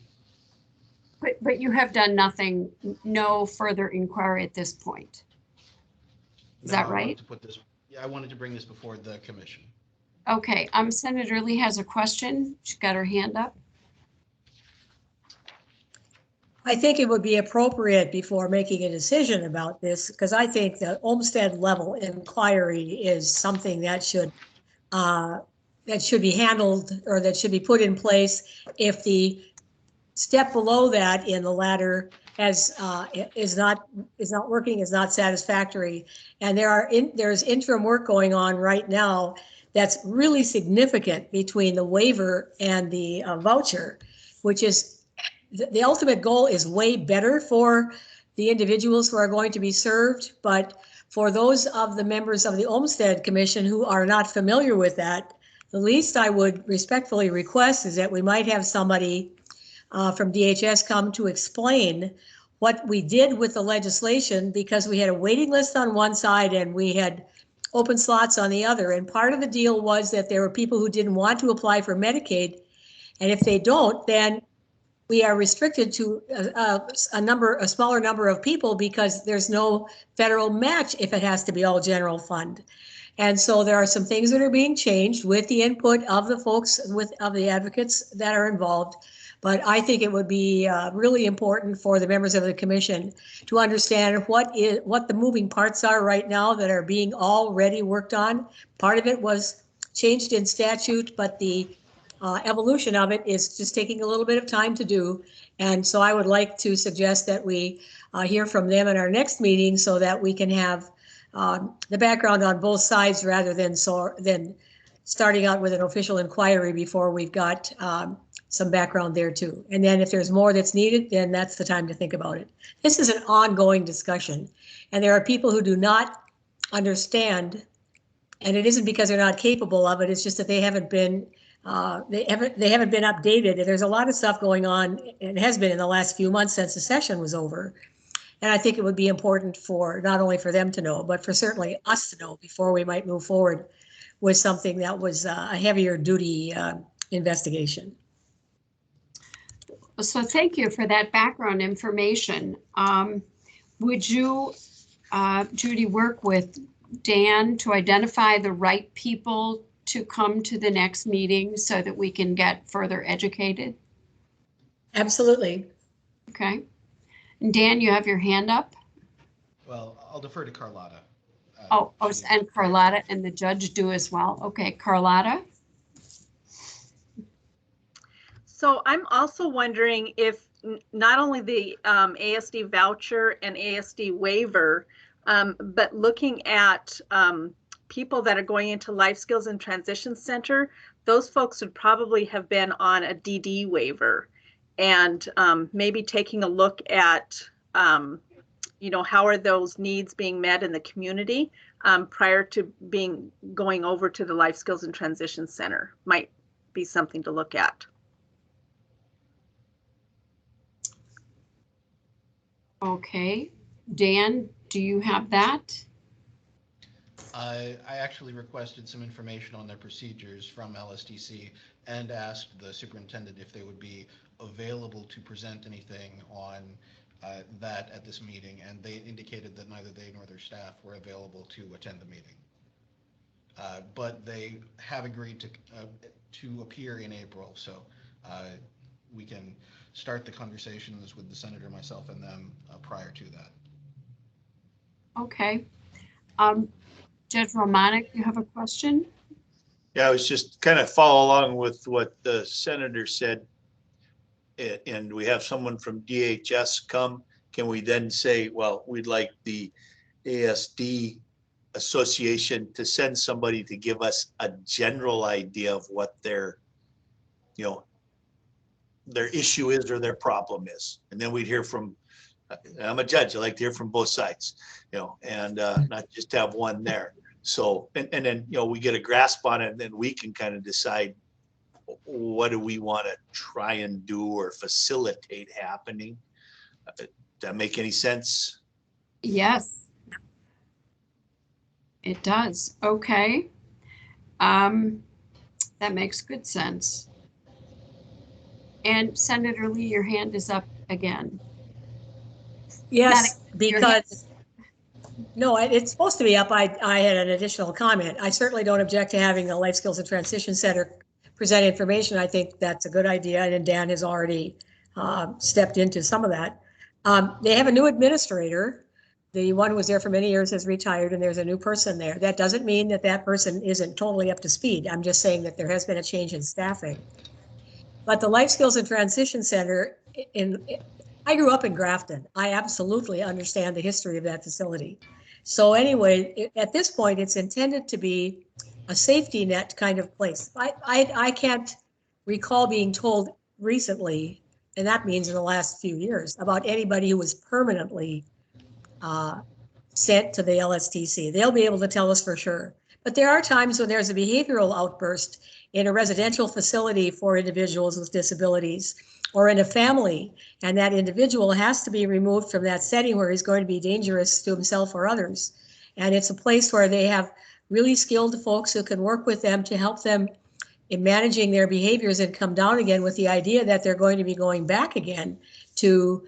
But you have done nothing, no further inquiry at this point. Is that right? I wanted to bring this before the commission. Okay, Senator Lee has a question. She's got her hand up. I think it would be appropriate before making a decision about this, because I think the Olmstead level inquiry is something that should be handled, or that should be put in place if the step below that in the ladder is not working, is not satisfactory. And there's interim work going on right now that's really significant between the waiver and the voucher, which is the ultimate goal is way better for the individuals who are going to be served. But for those of the members of the Olmstead Commission who are not familiar with that, the least I would respectfully request is that we might have somebody from DHS come to explain what we did with the legislation, because we had a waiting list on one side and we had open slots on the other. And part of the deal was that there were people who didn't want to apply for Medicaid. And if they don't, then we are restricted to a smaller number of people, because there's no federal match if it has to be all general fund. And so there are some things that are being changed with the input of the folks of the advocates that are involved. But I think it would be really important for the members of the commission to understand what the moving parts are right now that are being already worked on. Part of it was changed in statute, but the evolution of it is just taking a little bit of time to do. And so I would like to suggest that we hear from them in our next meeting, so that we can have the background on both sides, rather than starting out with an official inquiry before we've got some background there too. And then if there's more that's needed, then that's the time to think about it. This is an ongoing discussion, and there are people who do not understand. And it isn't because they're not capable of it, it's just that they haven't been updated. There's a lot of stuff going on, and has been in the last few months since the session was over. And I think it would be important for, not only for them to know, but for certainly us to know before we might move forward with something that was a heavier duty investigation. So thank you for that background information. Would you, Judy, work with Dan to identify the right people to come to the next meeting so that we can get further educated? Absolutely. Okay. And Dan, you have your hand up? Well, I'll defer to Carlotta. And Carlotta and the judge do as well. Okay, Carlotta? So I'm also wondering if not only the ASD voucher and ASD waiver, but looking at people that are going into Life Skills and Transition Center, those folks would probably have been on a DD waiver, and maybe taking a look at, how are those needs being met in the community prior to going over to the Life Skills and Transition Center might be something to look at. Okay, Dan, do you have that? I actually requested some information on their procedures from LSTC and asked the superintendent if they would be available to present anything on that at this meeting, and they indicated that neither they nor their staff were available to attend the meeting. But they have agreed to appear in April, so we can start the conversations with the senator, myself, and them prior to that. Okay. Judge Romanic, you have a question? Yeah, I was just kind of follow along with what the senator said. And we have someone from DHS come. Can we then say, well, we'd like the ASD association to send somebody to give us a general idea of what their issue is or their problem is. And then we'd hear from, I'm a judge, I like to hear from both sides, and not just have one there. So, and then, we get a grasp on it, and then we can kind of decide what do we want to try and do or facilitate happening. Does that make any sense? Yes. It does. Okay. That makes good sense. And Senator Lee, your hand is up again. Yes, because no, it's supposed to be up. I had an additional comment. I certainly don't object to having the Life Skills and Transition Center present information. I think that's a good idea, and Dan has already stepped into some of that. They have a new administrator. The one who was there for many years has retired, and there's a new person there. That doesn't mean that that person isn't totally up to speed. I'm just saying that there has been a change in staffing. But the Life Skills and Transition Center, I grew up in Grafton. I absolutely understand the history of that facility. So anyway, at this point, it's intended to be a safety net kind of place. I can't recall being told recently, and that means in the last few years, about anybody who was permanently sent to the LSTC. They'll be able to tell us for sure. But there are times when there's a behavioral outburst in a residential facility for individuals with disabilities, or in a family, and that individual has to be removed from that setting where he's going to be dangerous to himself or others. And it's a place where they have really skilled folks who can work with them to help them in managing their behaviors and come down again, with the idea that they're going to be going back again to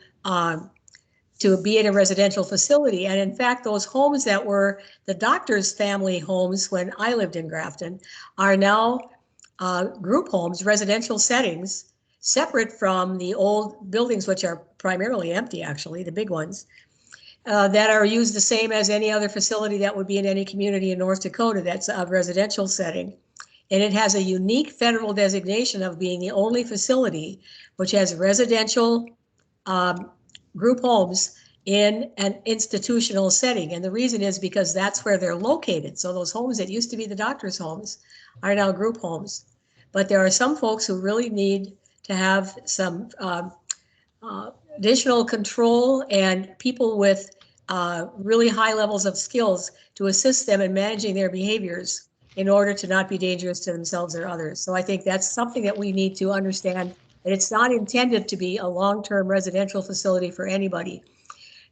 be in a residential facility. And in fact, those homes that were the doctor's family homes when I lived in Grafton are now group homes, residential settings, separate from the old buildings, which are primarily empty, actually, the big ones, that are used the same as any other facility that would be in any community in North Dakota that's a residential setting. And it has a unique federal designation of being the only facility which has residential group homes in an institutional setting. And the reason is because that's where they're located. So those homes that used to be the doctor's homes are now group homes. But there are some folks who really need to have some additional control, and people with really high levels of skills to assist them in managing their behaviors in order to not be dangerous to themselves or others. So I think that's something that we need to understand, that it's not intended to be a long-term residential facility for anybody.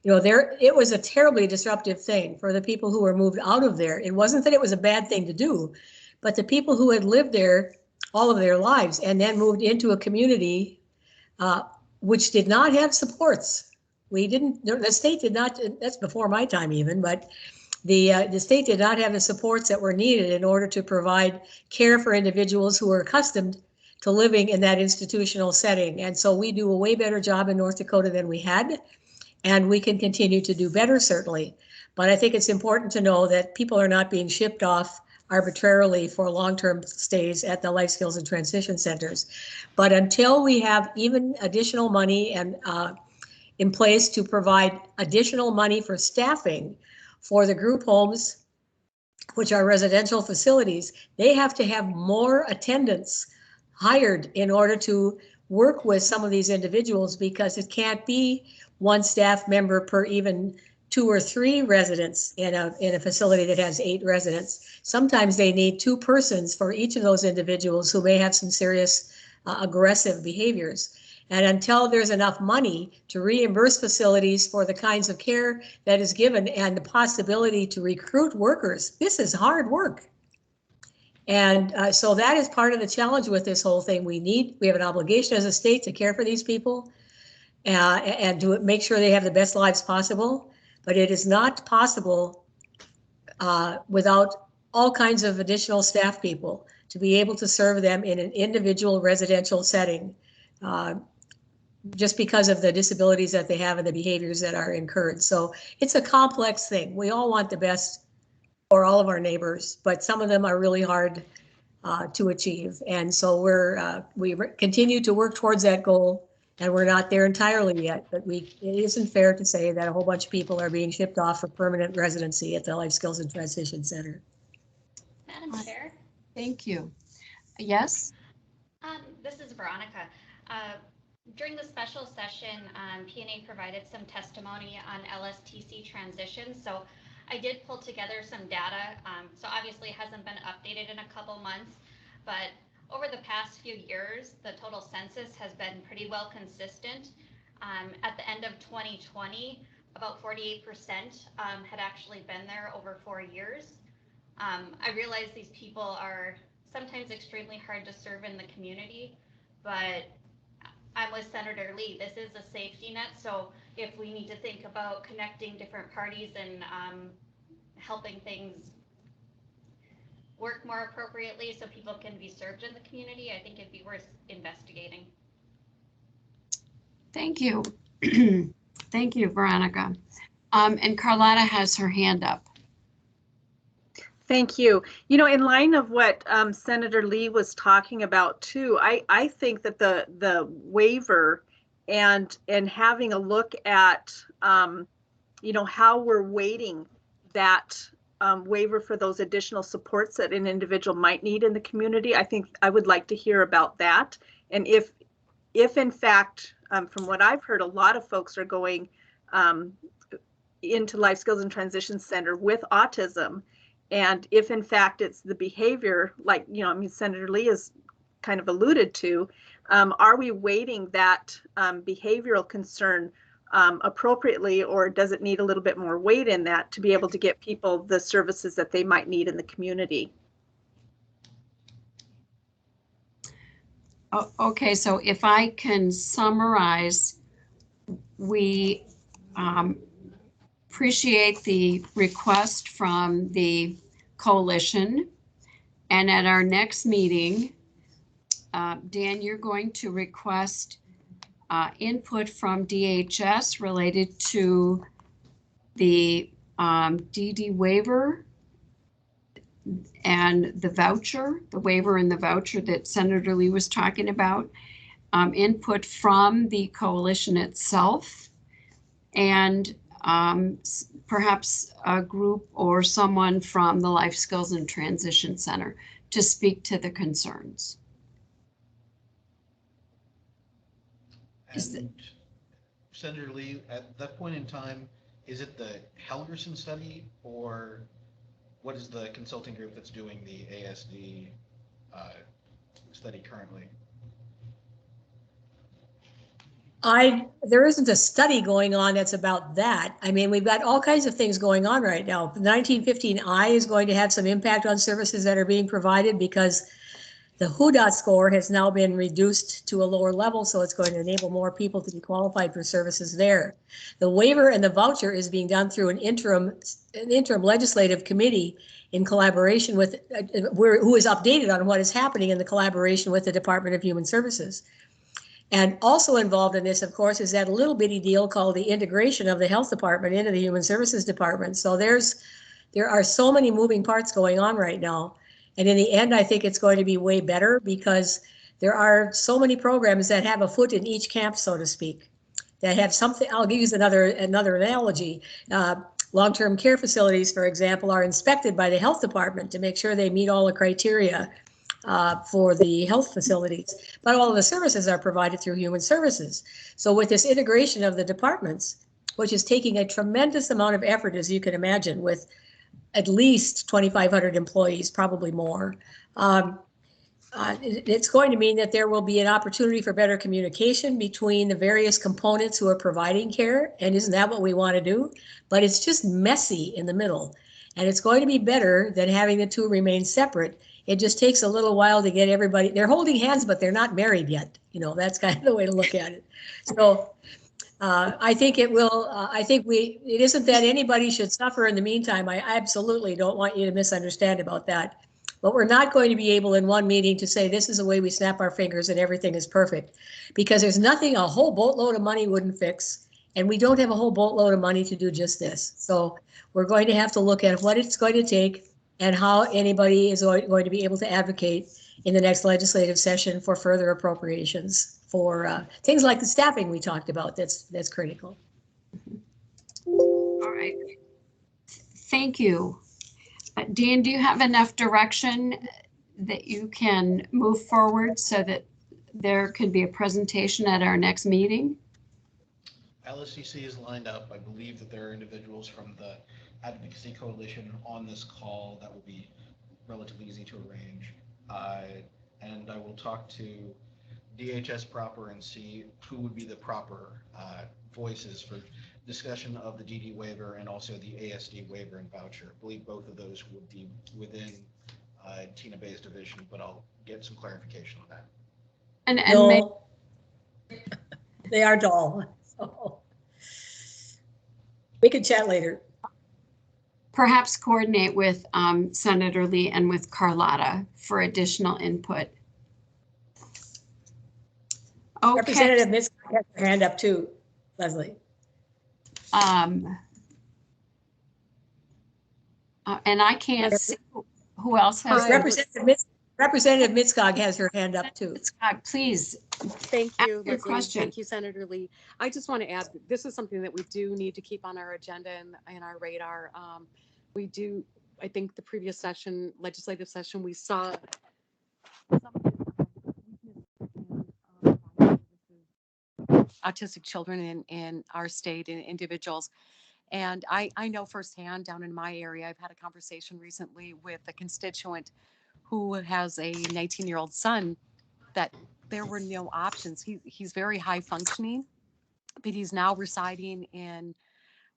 You know, it was a terribly disruptive thing for the people who were moved out of there. It wasn't that it was a bad thing to do, but the people who had lived there all of their lives and then moved into a community which did not have supports. The state did not, that's before my time even, but the state did not have the supports that were needed in order to provide care for individuals who were accustomed to living in that institutional setting. And so we do a way better job in North Dakota than we had. And we can continue to do better, certainly. But I think it's important to know that people are not being shipped off arbitrarily for long-term stays at the life skills and transition centers. But until we have even additional money and in place to provide additional money for staffing for the group homes, which are residential facilities, they have to have more attendants hired in order to work with some of these individuals, because it can't be one staff member per even 2 or 3 residents in a facility that has 8 residents. Sometimes they need 2 persons for each of those individuals who may have some serious aggressive behaviors. And until there's enough money to reimburse facilities for the kinds of care that is given and the possibility to recruit workers, this is hard work. And so that is part of the challenge with this whole thing. We have an obligation as a state to care for these people and to make sure they have the best lives possible. But it is not possible without all kinds of additional staff people to be able to serve them in an individual residential setting, just because of the disabilities that they have and the behaviors that are incurred. So it's a complex thing. We all want the best for all of our neighbors, but some of them are really hard to achieve. And so we continue to work towards that goal, and we're not there entirely yet, but it isn't fair to say that a whole bunch of people are being shipped off for permanent residency at the Life Skills and Transition Center. Madam Chair? Thank you. Yes? This is Veronica. During the special session, P&A provided some testimony on LSTC transitions. So I did pull together some data. So obviously it hasn't been updated in a couple months, but over the past few years, the total census has been pretty well consistent. At the end of 2020, about 48% had actually been there over 4 years. I realize these people are sometimes extremely hard to serve in the community, but I'm with Senator Lee. This is a safety net. So if we need to think about connecting different parties and helping things work more appropriately so people can be served in the community, I think it'd be worth investigating. Thank you. Thank you, Veronica. And Carlotta has her hand up. Thank you. You know, in line of what Senator Lee was talking about too, I think that the waiver and having a look at, you know, how we're weighting that waiver for those additional supports that an individual might need in the community, I think I would like to hear about that. And if in fact, from what I've heard, a lot of folks are going into Life Skills and Transition Center with autism. And if in fact it's the behavior, like, you know, I mean, Senator Lee has kind of alluded to, are we weighting that behavioral concern appropriately, or does it need a little bit more weight in that to be able to get people the services that they might need in the community? Oh, okay, so if I can summarize, we appreciate the request from the coalition, and at our next meeting, Dan, you're going to request input from DHS related to the DD waiver and the voucher, the waiver and the voucher that Senator Lee was talking about, input from the coalition itself, and perhaps a group or someone from the Life Skills and Transition Center to speak to the concerns. And Senator Lee, at that point in time, is it the Helgerson study, or what is the consulting group that's doing the ASD study currently? There isn't a study going on that's about that. I mean, we've got all kinds of things going on right now. The 1915I is going to have some impact on services that are being provided because the WHO score has now been reduced to a lower level, so it's going to enable more people to be qualified for services there. The waiver and the voucher is being done through an interim legislative committee in collaboration with, who is updated on what is happening in the collaboration with the Department of Human Services. And also involved in this, of course, is that little bitty deal called the integration of the health department into the human services department. So there are so many moving parts going on right now. And in the end, I think it's going to be way better because there are so many programs that have a foot in each camp, so to speak, that have something. I'll use another analogy. Long-term care facilities, for example, are inspected by the health department to make sure they meet all the criteria for the health facilities, but all of the services are provided through human services. So with this integration of the departments, which is taking a tremendous amount of effort, as you can imagine, with at least 2,500 employees, probably more, it's going to mean that there will be an opportunity for better communication between the various components who are providing care. And isn't that what we want to do? But it's just messy in the middle. And it's going to be better than having the two remain separate. It just takes a little while to get everybody, they're holding hands, but they're not married yet. You know, that's kind of the way to look at it. So I think it will, it isn't that anybody should suffer in the meantime. I absolutely don't want you to misunderstand about that. But we're not going to be able in one meeting to say this is the way we snap our fingers and everything is perfect, because there's nothing a whole boatload of money wouldn't fix. And we don't have a whole boatload of money to do just this. So we're going to have to look at what it's going to take and how anybody is going to be able to advocate in the next legislative session for further appropriations for things like the staffing we talked about. That's critical. All right. Thank you. Dean, do you have enough direction that you can move forward so that there could be a presentation at our next meeting? LSCC is lined up. I believe that there are individuals from the Advocacy Coalition on this call that will be relatively easy to arrange. And I will talk to DHS proper and see who would be the proper voices for discussion of the DD waiver and also the ASD waiver and voucher. I believe both of those would be within Tina Bay's division, but I'll get some clarification on that. And no, they are dull. So we can chat later. Perhaps coordinate with Senator Lee and with Carlotta for additional input. Okay. Representative Mitzcock has her hand up too, Leslie. And I can't see who else has. Representative Mitzcock has her hand up too. Mitzcock, please. Thank you, Leslie. Question. Thank you, Senator Lee. I just want to add, this is something that we do need to keep on our agenda and our radar. We do, I think the previous session, legislative session, we saw autistic children in our state and individuals. And I know firsthand down in my area, I've had a conversation recently with a constituent who has a 19-year-old son, that there were no options. He's very high functioning, but he's now residing in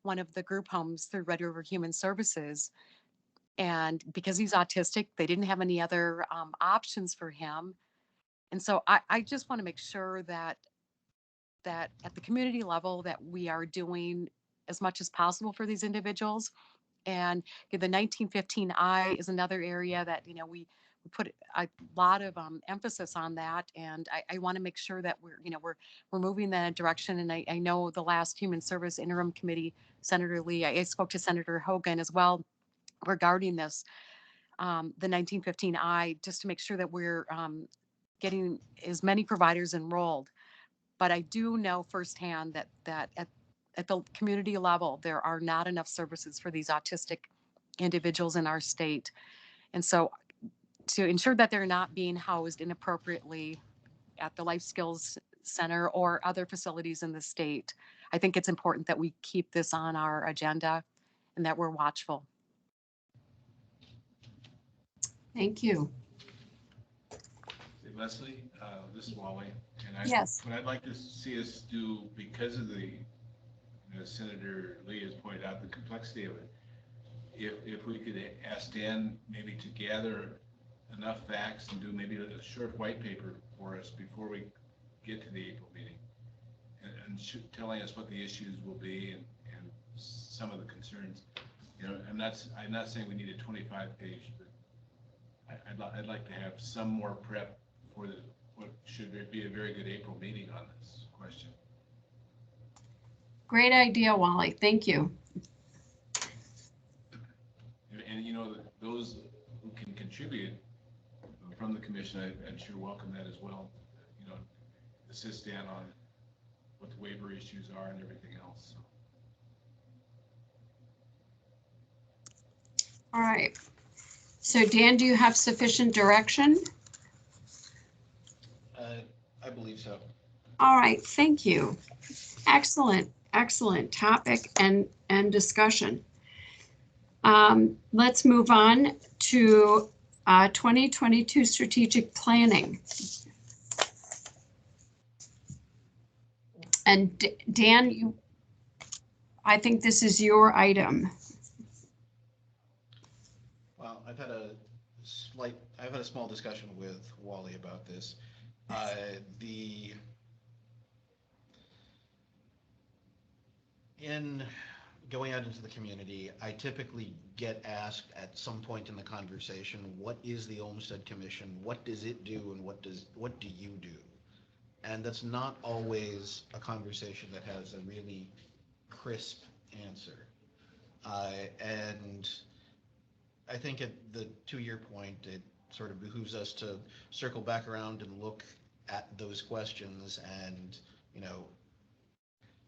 one of the group homes through Red River Human Services. And because he's autistic, they didn't have any other options for him. And so I just want to make sure that at the community level that we are doing as much as possible for these individuals. And the 1915I is another area that, you know, we put a lot of emphasis on that. And I want to make sure that we're moving in that direction. And I know the last Human Service Interim Committee, Senator Lee, I spoke to Senator Hogan as well regarding this, the 1915I, just to make sure that we're getting as many providers enrolled. But I do know firsthand that at the community level, there are not enough services for these autistic individuals in our state. And so to ensure that they're not being housed inappropriately at the Life Skills Center or other facilities in the state, I think it's important that we keep this on our agenda and that we're watchful. Thank you. Hey, Leslie, this is Wally. And Yes. what I'd like to see us do, because of the, as Senator Lee has pointed out, the complexity of it, if we could ask Dan maybe to gather enough facts and do maybe a short white paper for us before we get to the April meeting, and telling us what the issues will be and some of the concerns. You know, I'm not saying we need a 25-page, but I'd like to have some more prep for what should be a very good April meeting on this question. Great idea, Wally. Thank you. And you know, those who can contribute from the commission, I'd sure welcome that as well. You know, assist Dan on what the waiver issues are and everything else. So. All right. So Dan, do you have sufficient direction? I believe so. All right, thank you. Excellent, excellent topic and discussion. Let's move on to 2022 strategic planning. And Dan, I think this is your item. Well, I've had a small discussion with Wally about this. In going out into the community, I typically get asked at some point in the conversation, what is the Olmstead Commission? What does it do, and what do you do? And that's not always a conversation that has a really crisp answer. And I think at the 2-year point, it sort of behooves us to circle back around and look at those questions and, you know,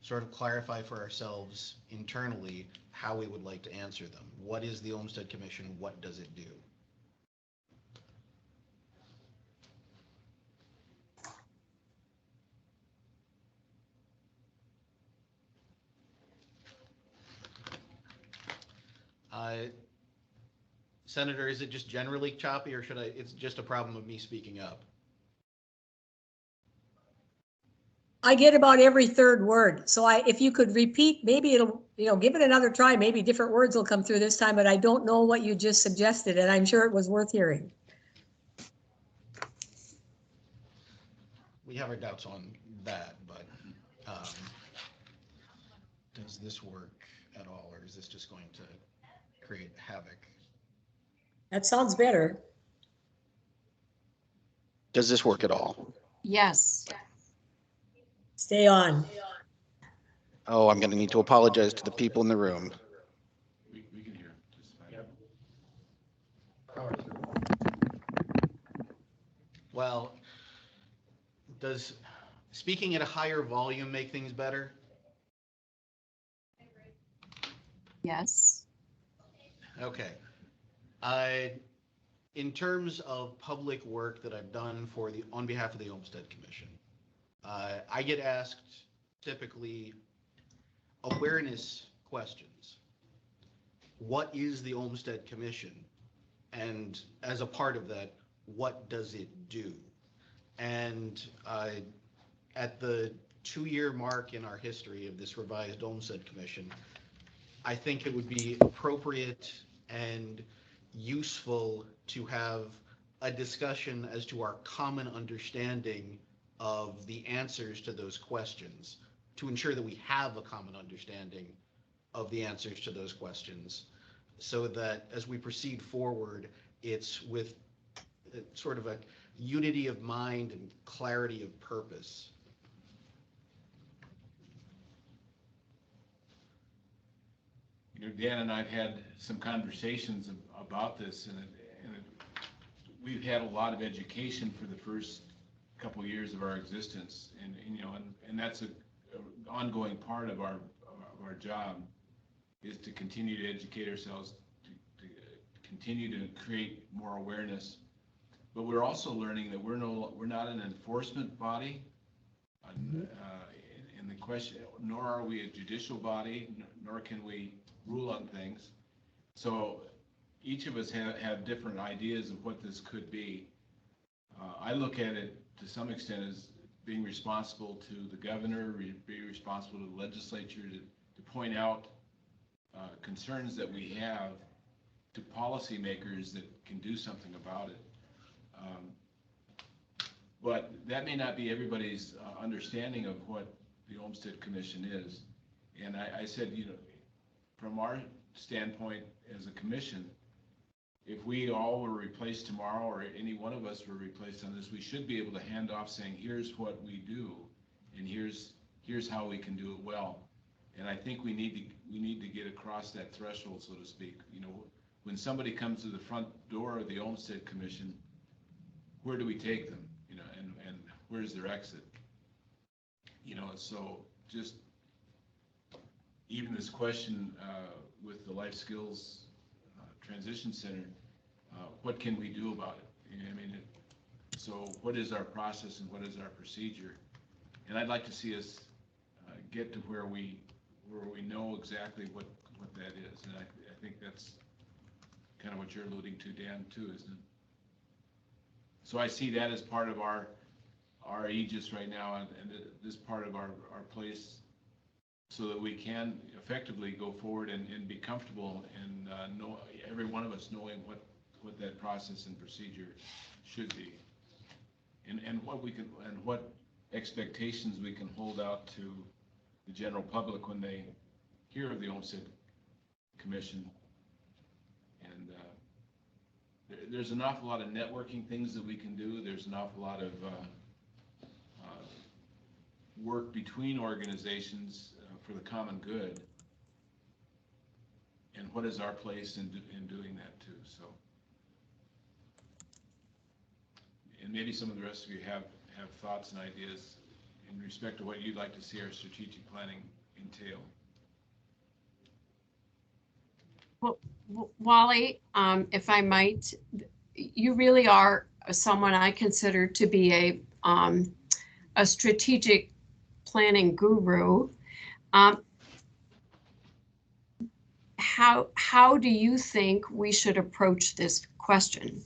sort of clarify for ourselves internally how we would like to answer them. What is the Olmstead Commission? What does it do? Senator, is it just generally choppy, or it's just a problem of me speaking up? I get about every third word. So if you could repeat, maybe it'll, give it another try. Maybe different words will come through this time, but I don't know what you just suggested, and I'm sure it was worth hearing. We have our doubts on that, but does this work at all, or is this just going to create havoc? That sounds better. Does this work at all? Yes. Stay on. Oh, I'm going to need to apologize to the people in the room. We can hear. Well, does speaking at a higher volume make things better? Yes. Okay. In terms of public work that I've done on behalf of the Olmstead Commission, I get asked typically awareness questions. What is the Olmstead Commission? And as a part of that, what does it do? And at the 2-year mark in our history of this revised Olmstead Commission, I think it would be appropriate and useful to have a discussion as to our common understanding of the answers to those questions, to ensure that we have a common understanding of the answers to those questions, so that as we proceed forward, it's with sort of a unity of mind and clarity of purpose. You know, Dan and I've had some conversations about this, and we've had a lot of education for the first couple of years of our existence, and that's an ongoing part of our job, is to continue to educate ourselves, to continue to create more awareness. But we're also learning that we're not an enforcement body in And the question, nor are we a judicial body, nor can we rule on things. So each of us have different ideas of what this could be. I look at it to some extent as being responsible to the governor, being responsible to the legislature to point out concerns that we have to policymakers that can do something about it. But that may not be everybody's understanding of what the Olmstead Commission is. And I said, you know, from our standpoint as a commission, if we all were replaced tomorrow, or any one of us were replaced on this, we should be able to hand off saying, here's what we do, and here's how we can do it well. And I think we need to get across that threshold, so to speak. You know, when somebody comes to the front door of the Olmstead Commission, where do we take them? You know, and where's their exit? You know, so just even this question with the Life Skills Transition Center, what can we do about it? I mean, so what is our process and what is our procedure? And I'd like to see us get to where we know exactly what that is. And I think that's kind of what you're alluding to, Dan, too, isn't it? So I see that as part of our aegis right now, and this part of our place, so that we can effectively go forward and be comfortable and know, every one of us knowing what that process and procedure should be, and what we can, and what expectations we can hold out to the general public when they hear of the Olmstead Commission. And there's an awful lot of networking things that we can do. There's an awful lot of work between organizations for the common good. And what is our place in doing that too? So, and maybe some of the rest of you have thoughts and ideas in respect to what you'd like to see our strategic planning entail. Well, Wally, if I might, you really are someone I consider to be a strategic planning guru. How do you think we should approach this question?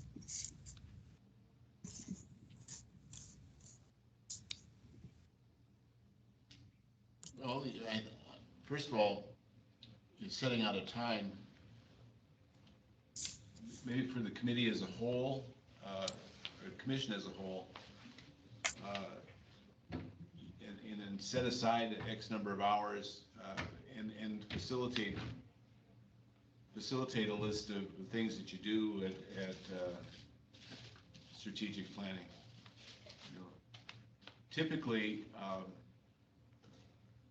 Well, first of all, setting out a time, Maybe for the committee as a whole, or commission as a whole, and then set aside X number of hours and facilitate a list of things that you do at strategic planning. You know, typically,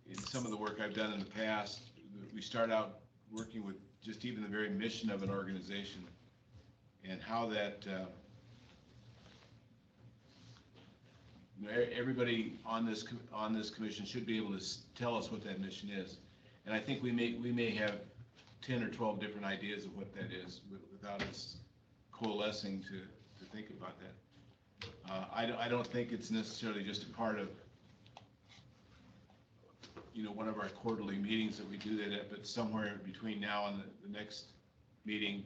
in some of the work I've done in the past, we start out working with just even the very mission of an organization and how that everybody on this commission should be able to tell us what that mission is. And I think we may have 10 or 12 different ideas of what that is without us coalescing to think about that. I don't think it's necessarily just a part of, you know, one of our quarterly meetings that we do that at, but somewhere between now and the next meeting,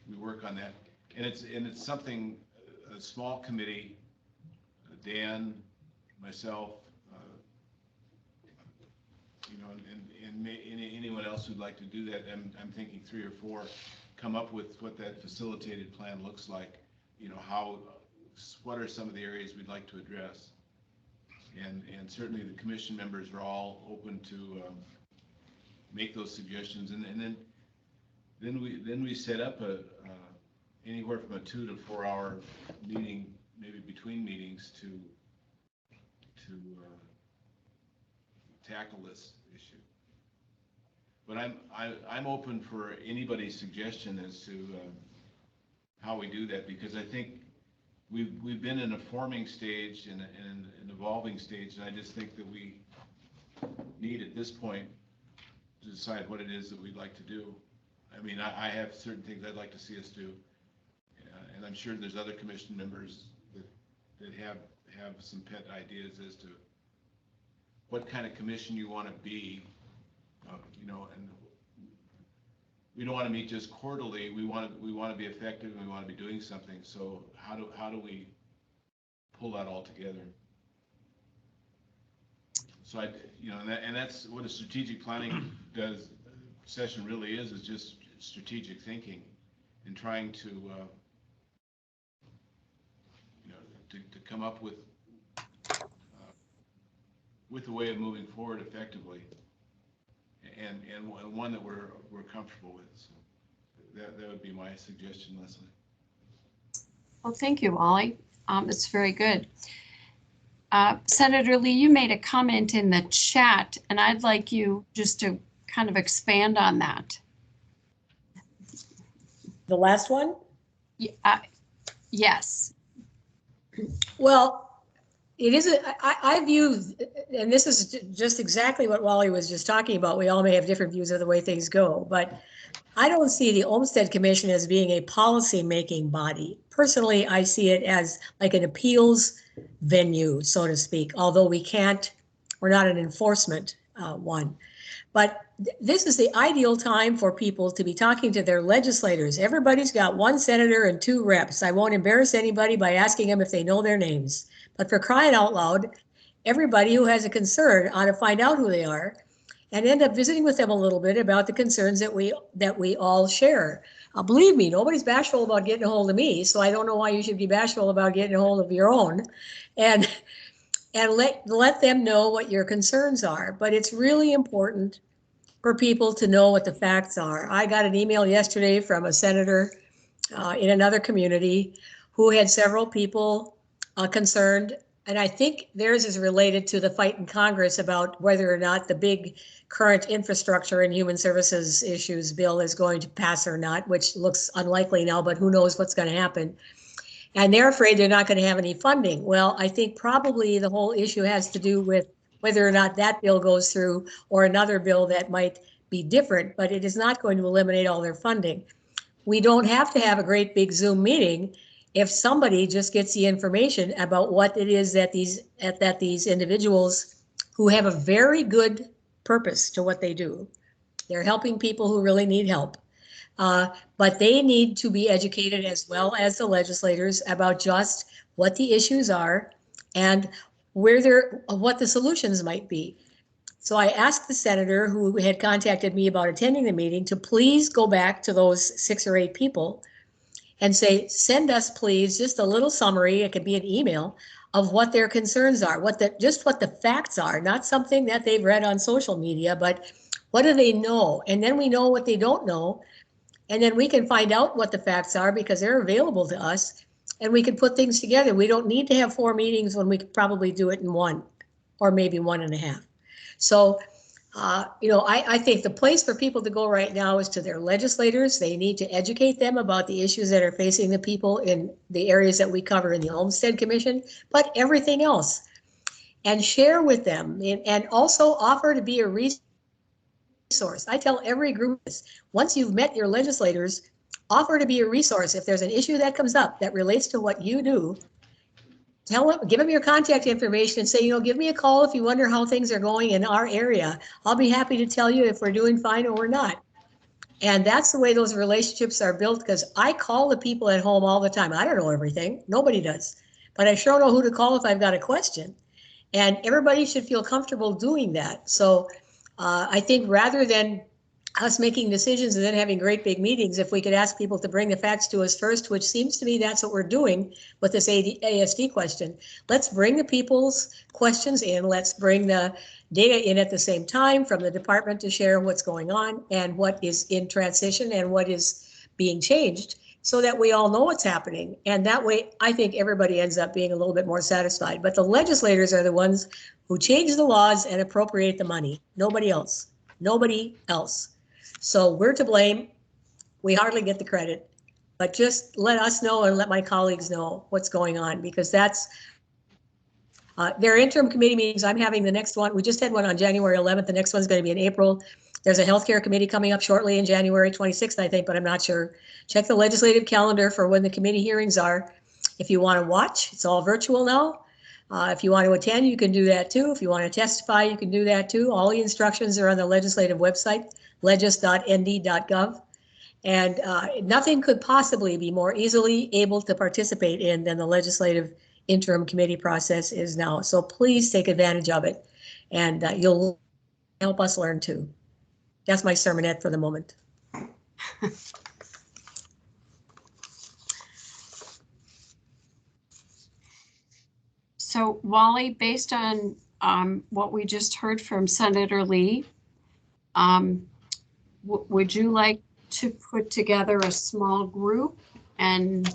we work on that. And it's something, a small committee, Dan, myself, you know, and anyone else who'd like to do that. I'm thinking 3 or 4, come up with what that facilitated plan looks like. You know, what are some of the areas we'd like to address? And certainly the commission members are all open to make those suggestions, and then we set up anywhere from a 2 to 4 hour meeting, maybe between meetings, to tackle this issue. But I'm open for anybody's suggestion as to how we do that, because I think we've been in a forming stage and an evolving stage, and I just think that we need at this point to decide what it is that we'd like to do. I mean, I have certain things I'd like to see us do, and I'm sure there's other commission members that have some pet ideas as to what kind of commission you want to be, you know, and we don't want to meet just quarterly. We want to be effective, and we want to be doing something. So how do we pull that all together? So you know, and that's what a strategic planning session really is just strategic thinking and trying to you know, to come up with a way of moving forward effectively, and one that we're comfortable with. So that would be my suggestion, Leslie. Well, thank you, Wally. It's very good. Senator Lee, you made a comment in the chat, and I'd like you just to kind of expand on that. The last one? Yes. Well, it is, I view, and this is just exactly what Wally was just talking about. We all may have different views of the way things go, but I don't see the Olmstead Commission as being a policy-making body. Personally, I see it as like an appeals venue, so to speak, although we're not an enforcement one. But this is the ideal time for people to be talking to their legislators. Everybody's got one senator and 2 reps. I won't embarrass anybody by asking them if they know their names. But for crying out loud, everybody who has a concern ought to find out who they are and end up visiting with them a little bit about the concerns that we all share. Believe me, nobody's bashful about getting a hold of me, so I don't know why you should be bashful about getting a hold of your own. And let them know what your concerns are. But it's really important for people to know what the facts are. I got an email yesterday from a senator in another community who had several people concerned, and I think theirs is related to the fight in Congress about whether or not the big current infrastructure and human services issues bill is going to pass or not, which looks unlikely now, but who knows what's going to happen. And they're afraid they're not going to have any funding. Well, I think probably the whole issue has to do with whether or not that bill goes through or another bill that might be different, but it is not going to eliminate all their funding. We don't have to have a great big Zoom meeting if somebody just gets the information about what it is that these individuals who have a very good purpose to what they do. They're helping people who really need help. But they need to be educated as well as the legislators about just what the issues are and what the solutions might be. So I asked the senator who had contacted me about attending the meeting to please go back to those 6 or 8 people and say, send us please just a little summary, it could be an email, of what their concerns are, just what the facts are, not something that they've read on social media, but what do they know? And then we know what they don't know. And then we can find out what the facts are because they're available to us and we can put things together. We don't need to have 4 meetings when we could probably do it in 1 or maybe 1.5. So, you know, I think the place for people to go right now is to their legislators. They need to educate them about the issues that are facing the people in the areas that we cover in the Olmstead Commission, but everything else. And share with them and also offer to be a resource. I tell every group this, once you've met your legislators, offer to be a resource. If there's an issue that comes up that relates to what you do, give them your contact information and say, you know, give me a call if you wonder how things are going in our area. I'll be happy to tell you if we're doing fine or we're not. And that's the way those relationships are built, because I call the people at home all the time. I don't know everything. Nobody does. But I sure know who to call if I've got a question. And everybody should feel comfortable doing that. So I think rather than us making decisions and then having great big meetings, if we could ask people to bring the facts to us first, which seems to me that's what we're doing with this ASD question. Let's bring the people's questions in. Let's bring the data in at the same time from the department to share what's going on and what is in transition and what is being changed so that we all know what's happening. And that way, I think everybody ends up being a little bit more satisfied. But the legislators are the ones who change the laws and appropriate the money. Nobody else. Nobody else. So we're to blame. We hardly get the credit, but just let us know and let my colleagues know what's going on, because that's their interim committee meetings. I'm having the next one. We just had one on January 11th. The next one's going to be in April. There's a healthcare committee coming up shortly in January 26th, I think, but I'm not sure. Check the legislative calendar for when the committee hearings are. If you want to watch, it's all virtual now. If you want to attend, you can do that too. If you want to testify, you can do that too. All the instructions are on the legislative website, legis.nd.gov. And nothing could possibly be more easily able to participate in than the legislative interim committee process is now. So please take advantage of it, and you'll help us learn too. That's my sermonette for the moment. So Wally, based on what we just heard from Senator Lee, would you like to put together a small group and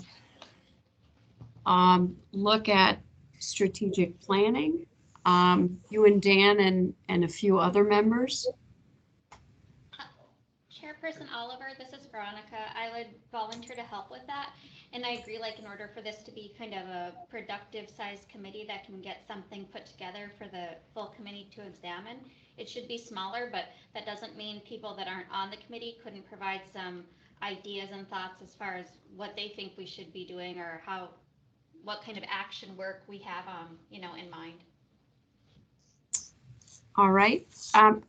look at strategic planning? You and Dan and a few other members? Chairperson Oliver, this is Veronica. I would volunteer to help with that. And I agree, like, in order for this to be kind of a productive sized committee that can get something put together for the full committee to examine, it should be smaller, but that doesn't mean people that aren't on the committee couldn't provide some ideas and thoughts as far as what they think we should be doing or what kind of action work we have, in mind. All right.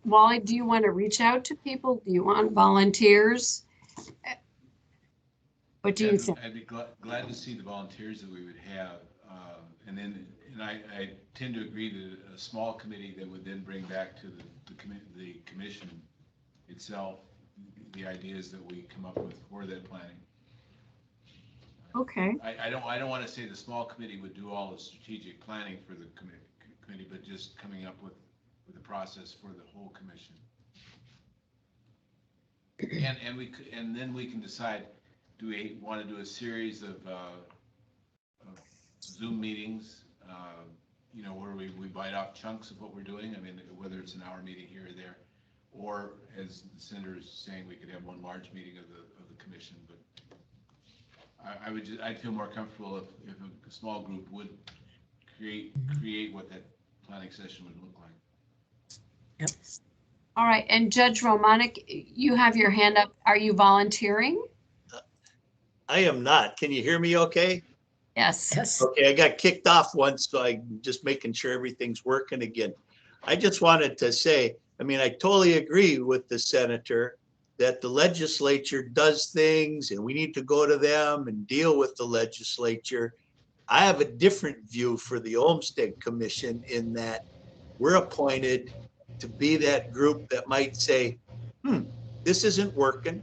Wally, do you want to reach out to people? Do you want volunteers? What do you think? I'd be glad to see the volunteers that we would have. And I tend to agree that a small committee that would then bring back to the commission itself the ideas that we come up with for that planning. Okay. I don't want to say the small committee would do all the strategic planning for the committee, but just coming up with a process for the whole commission. And then we can decide, do we want to do a series of Zoom meetings, where we bite off chunks of what we're doing? I mean, whether it's an hour meeting here or there, or as the senator is saying, we could have one large meeting of the commission. But I'd feel more comfortable if a small group would create what that planning session would look like. Yep. All right, and Judge Romanek, you have your hand up. Are you volunteering? I am not. Can you hear me okay? Yes. Yes. Okay, I got kicked off once, so I'm just making sure everything's working again. I just wanted to say, I mean, I totally agree with the senator that the legislature does things and we need to go to them and deal with the legislature. I have a different view for the Olmstead Commission in that we're appointed to be that group that might say, this isn't working.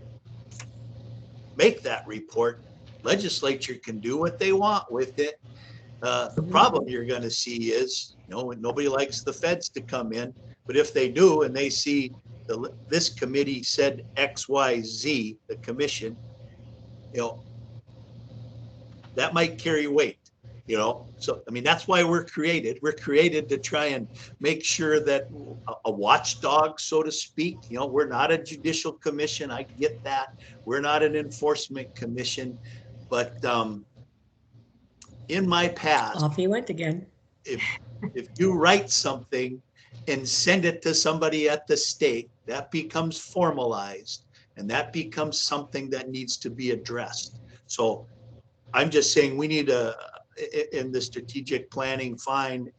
Make that report. Legislature can do what they want with it. The problem you're going to see is, nobody likes the feds to come in, but if they do and they see this committee said X, Y, Z, the commission, that might carry weight. So I mean, that's why we're created. We're created to try and make sure that a watchdog, so to speak. We're not a judicial commission. I get that. We're not an enforcement commission, but in my past, Off he went again. if you write something and send it to somebody at the state, that becomes formalized and that becomes something that needs to be addressed. So I'm just saying we need in the strategic planning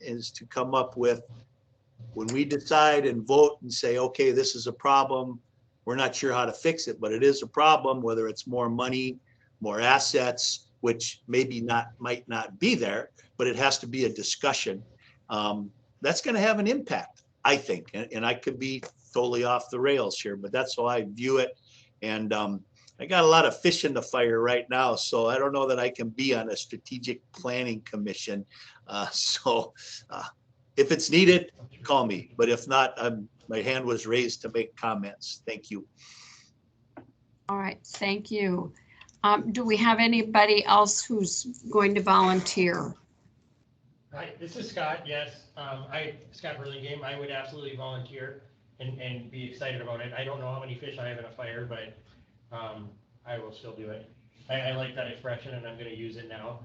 is to come up with, when we decide and vote and say, okay, this is a problem, we're not sure how to fix it, but it is a problem, whether it's more money, more assets, which might not be there, but it has to be a discussion. That's going to have an impact, I think, and I could be totally off the rails here, but that's how I view it. And I got a lot of fish in the fire right now, so I don't know that I can be on a strategic planning commission. So if it's needed, call me. But if not, my hand was raised to make comments. Thank you. All right, thank you. Do we have anybody else who's going to volunteer? Hi, this is Scott. Yes, Scott Burlingame. I would absolutely volunteer and be excited about it. I don't know how many fish I have in a fire, but I will still do it. I like that expression and I'm going to use it now.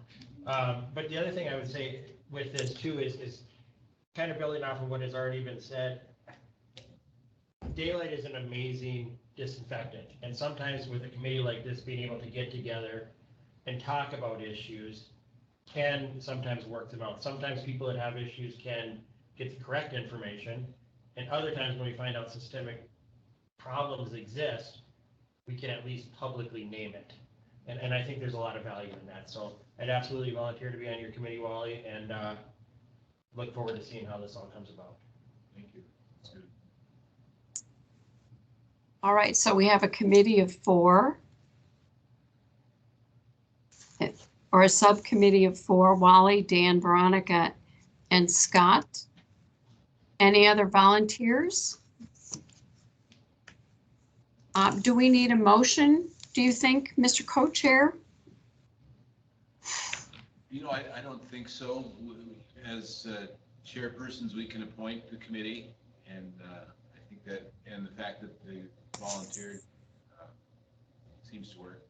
But the other thing I would say with this too is kind of building off of what has already been said. Daylight is an amazing disinfectant. And sometimes with a committee like this, being able to get together and talk about issues can sometimes work them out. Sometimes people that have issues can get the correct information, and other times when we find out systemic problems exist, we can at least publicly name it. And I think there's a lot of value in that. So I'd absolutely volunteer to be on your committee, Wally, and look forward to seeing how this all comes about. Thank you. That's good. All right, so we have a committee of 4. Or a subcommittee of 4, Wally, Dan, Veronica, and Scott. Any other volunteers? Do we need a motion, do you think, Mr. Co-Chair? You know, I don't think so. As chairpersons, we can appoint the committee, and I think that, and the fact that they volunteered seems to work.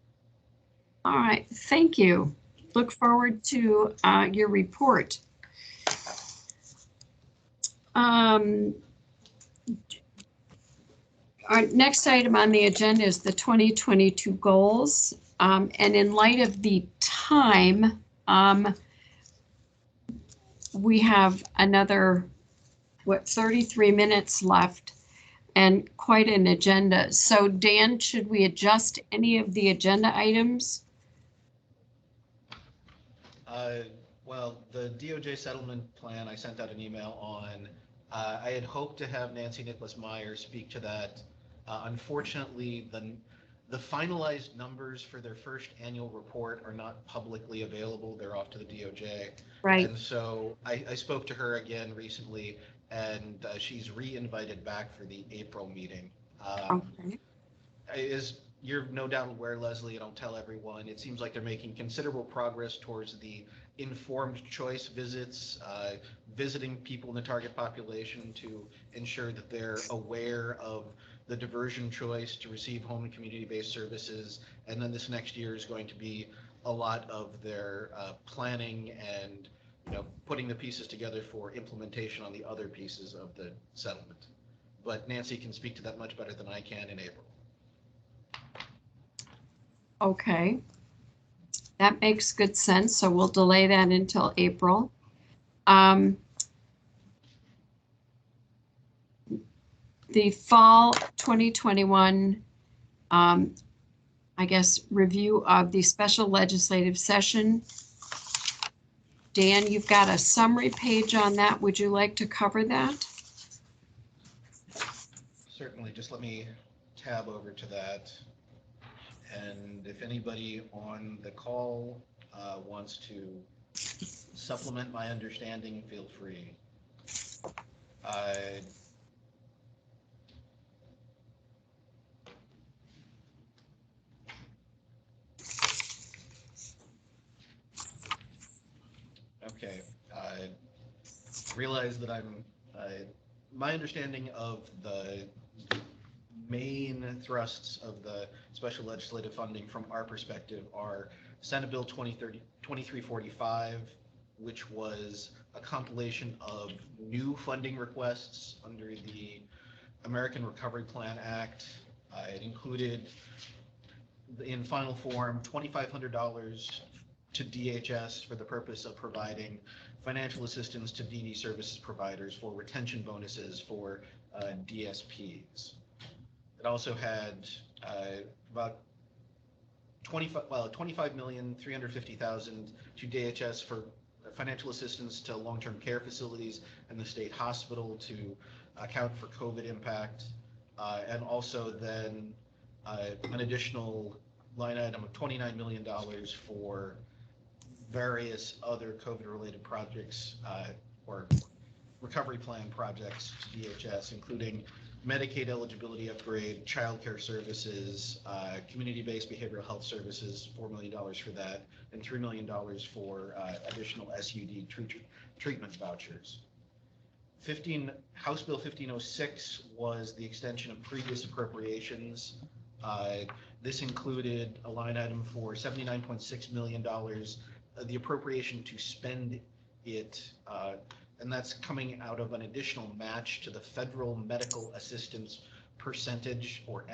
All right, thank you. Look forward to your report. Our next item on the agenda is the 2022 goals. And in light of the time, we have another, 33 minutes left and quite an agenda. So Dan, should we adjust any of the agenda items? Well, the DOJ settlement plan, I sent out an email on. I had hoped to have Nancy Nicholas Meyer speak to that. Unfortunately, the finalized numbers for their first annual report are not publicly available. They're off to the DOJ. Right. And so I spoke to her again recently, and she's re-invited back for the April meeting. Okay. As you're no doubt aware, Leslie, I don't tell everyone, it seems like they're making considerable progress towards the informed choice visits, visiting people in the target population to ensure that they're aware of the diversion choice to receive home and community-based services. And then this next year is going to be a lot of their planning and putting the pieces together for implementation on the other pieces of the settlement. But Nancy can speak to that much better than I can in April. Okay. That makes good sense. So we'll delay that until April. The fall 2021, I guess, review of the special legislative session. Dan, you've got a summary page on that. Would you like to cover that? Certainly, just let me tab over to that. And if anybody on the call wants to supplement my understanding, feel free. Okay, I realize that my understanding of the main thrusts of the special legislative funding from our perspective are Senate Bill 2345, which was a compilation of new funding requests under the American Recovery Plan Act. It included, in final form, $2,500 to DHS for the purpose of providing financial assistance to DD services providers for retention bonuses for DSPs. It also had about $25,350,000 to DHS for financial assistance to long-term care facilities and the state hospital to account for COVID impact, and also then an additional line item of $29 million for various other COVID-related projects or recovery plan projects to DHS, including Medicaid eligibility upgrade, childcare services, community-based behavioral health services, $4 million for that, and $3 million for additional SUD treatment vouchers. House Bill 1506 was the extension of previous appropriations. This included a line item for $79.6 million, the appropriation to spend it, and that's coming out of an additional match to the federal medical assistance percentage, or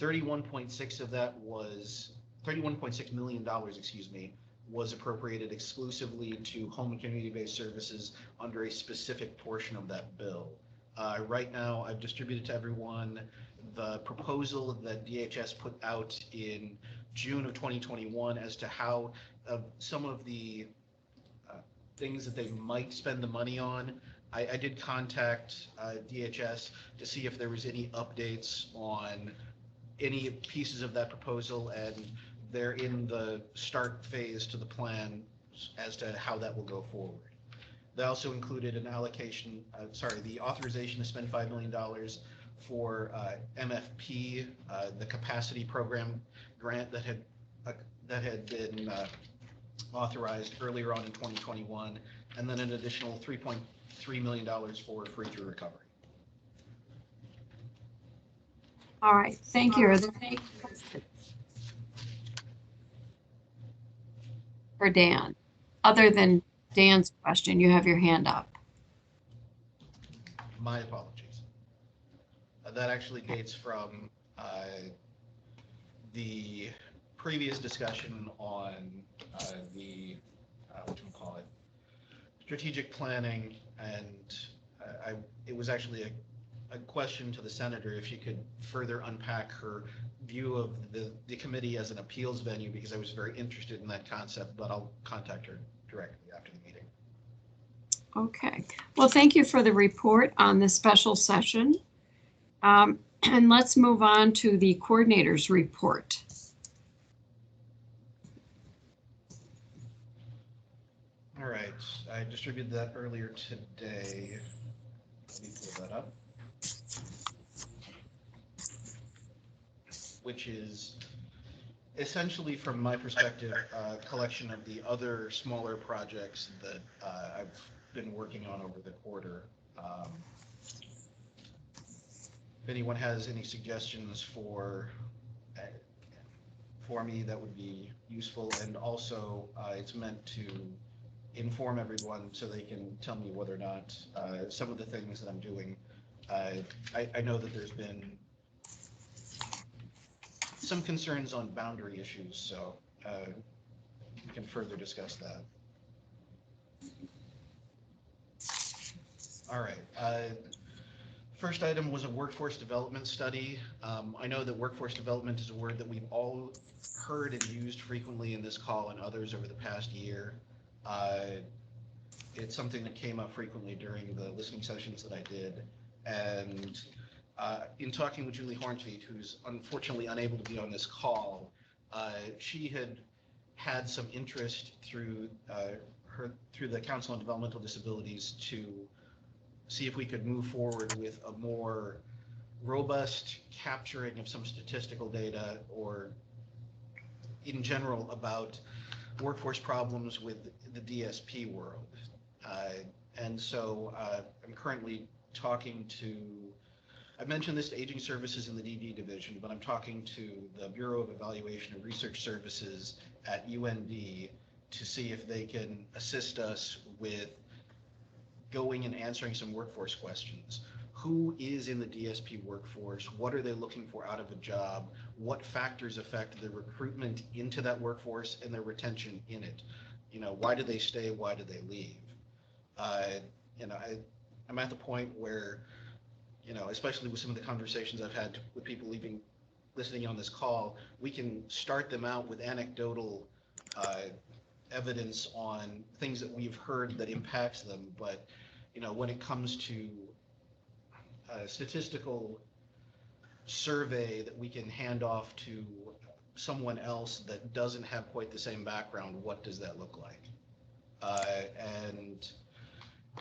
$31.6 million, was appropriated exclusively to home and community-based services under a specific portion of that bill. Right now, I've distributed to everyone the proposal that DHS put out in June of 2021 as to how some of the things that they might spend the money on. I did contact DHS to see if there was any updates on any pieces of that proposal, and they're in the start phase to the plan as to how that will go forward. They also included an allocation, the authorization to spend $5 million for MFP, the capacity program grant that had been authorized earlier on in 2021, and then an additional $3.3 million for freezer recovery. All right, thank you. Are there any questions for Dan? Other than Dan's question, you have your hand up. My apologies. That actually dates from the previous discussion on the whatchamacallit, strategic planning, and it was actually a question to the senator if she could further unpack her view of the committee as an appeals venue, because I was very interested in that concept, but I'll contact her directly after the meeting. Okay, well, thank you for the report on this special session. And let's move on to the coordinator's report. All right, I distributed that earlier today. Let me pull that up. Which is essentially, from my perspective, a collection of the other smaller projects that I've been working on over the quarter. If anyone has any suggestions for me, that would be useful. And also, it's meant to inform everyone so they can tell me whether or not some of the things that I'm doing. I know that there's been some concerns on boundary issues, so we can further discuss that. All right. First item was a workforce development study. I know that workforce development is a word that we've all heard and used frequently in this call and others over the past year. It's something that came up frequently during the listening sessions that I did. And in talking with Julie Hornfeet, who's unfortunately unable to be on this call, she had some interest through the Council on Developmental Disabilities to see if we could move forward with a more robust capturing of some statistical data, or in general about workforce problems with the DSP world. And so I'm currently talking to, I mentioned this to Aging Services in the DD division, but I'm talking to the Bureau of Evaluation and Research Services at UND to see if they can assist us with going and answering some workforce questions. Who is in the DSP workforce? What are they looking for out of a job? What factors affect their recruitment into that workforce and their retention in it? You know, why do they stay? Why do they leave? I'm at the point where, especially with some of the conversations I've had with people listening on this call, we can start them out with anecdotal evidence on things that we've heard that impacts them. But, when it comes to a statistical survey that we can hand off to someone else that doesn't have quite the same background, what does that look like? And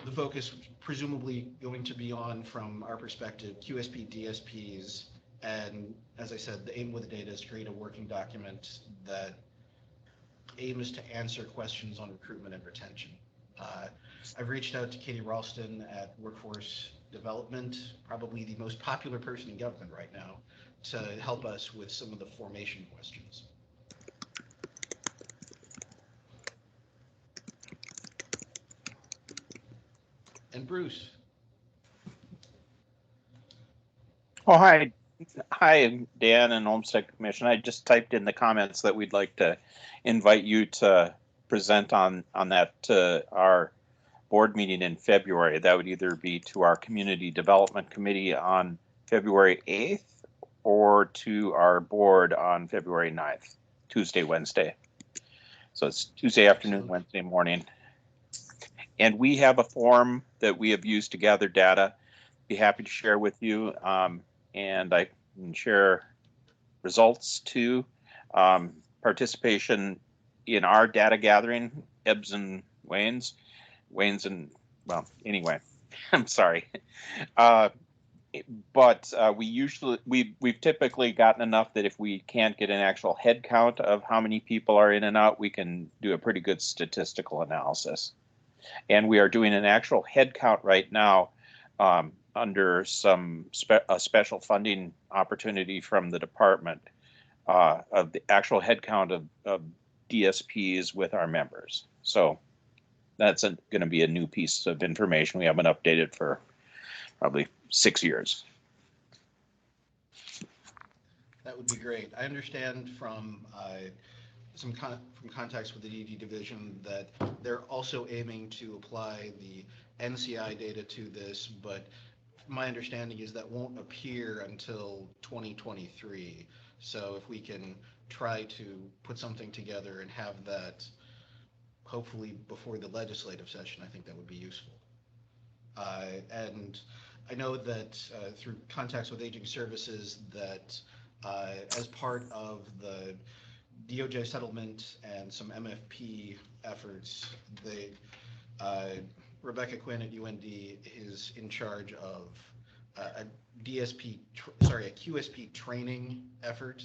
the focus presumably going to be on, from our perspective, QSP, DSPs, and as I said, the aim with the data is to create a working document that aims to answer questions on recruitment and retention. I've reached out to Katie Ralston at Workforce Development, probably the most popular person in government right now, to help us with some of the formation questions. And Bruce. Oh, hi. Hi, Dan and Olmstead Commission. I just typed in the comments that we'd like to invite you to present on that to our board meeting in February. That would either be to our Community Development Committee on February 8th or to our board on February 9th, Tuesday, Wednesday. So it's Tuesday afternoon, Wednesday morning. And we have a form that we have used to gather data. Be happy to share with you. And I can share results too. Participation in our data gathering ebbs and wanes and, well, anyway, I'm sorry. But we've typically gotten enough that if we can't get an actual head count of how many people are in and out, we can do a pretty good statistical analysis. And we are doing an actual head count right now under a special funding opportunity from the department of the actual head count of DSPs with our members. So that's going to be a new piece of information we haven't updated for probably 6 years. That would be great. I understand from from contacts with the DD division that they're also aiming to apply the NCI data to this, but my understanding is that won't appear until 2023. So if we can try to put something together and have that hopefully before the legislative session, I think that would be useful. And I know that through contacts with aging services that as part of the DOJ settlement and some MFP efforts, Rebecca Quinn at UND is in charge of a QSP training effort.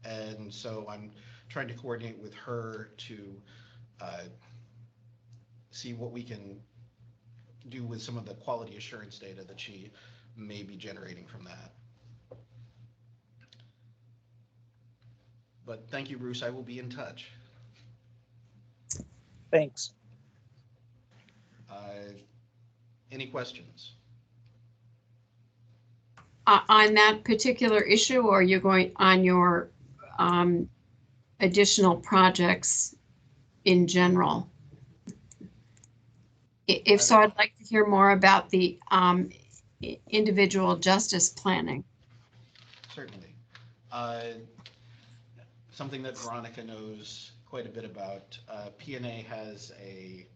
And so I'm trying to coordinate with her to see what we can do with some of the quality assurance data that she may be generating from that. But thank you, Bruce. I will be in touch. Thanks. Any questions? On that particular issue, or you're going on your additional projects in general? If so, I'd like to hear more about the individual justice planning. Certainly. Something that Veronica knows quite a bit about. PNA has a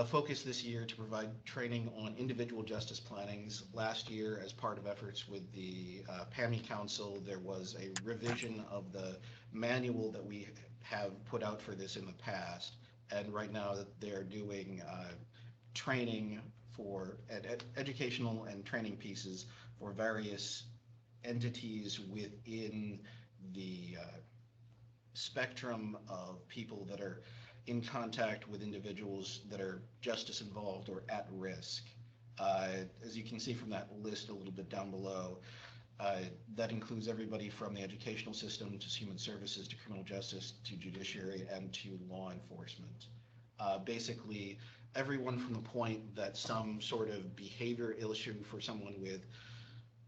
focus this year to provide training on individual justice plannings. Last year, as part of efforts with the PAMI Council, there was a revision of the manual that we have put out for this in the past. And right now they're doing training for educational and training pieces for various entities within the spectrum of people that are in contact with individuals that are justice involved or at risk. As you can see from that list a little bit down below, that includes everybody from the educational system to human services to criminal justice to judiciary and to law enforcement. Basically, everyone from the point that some sort of behavior issue for someone with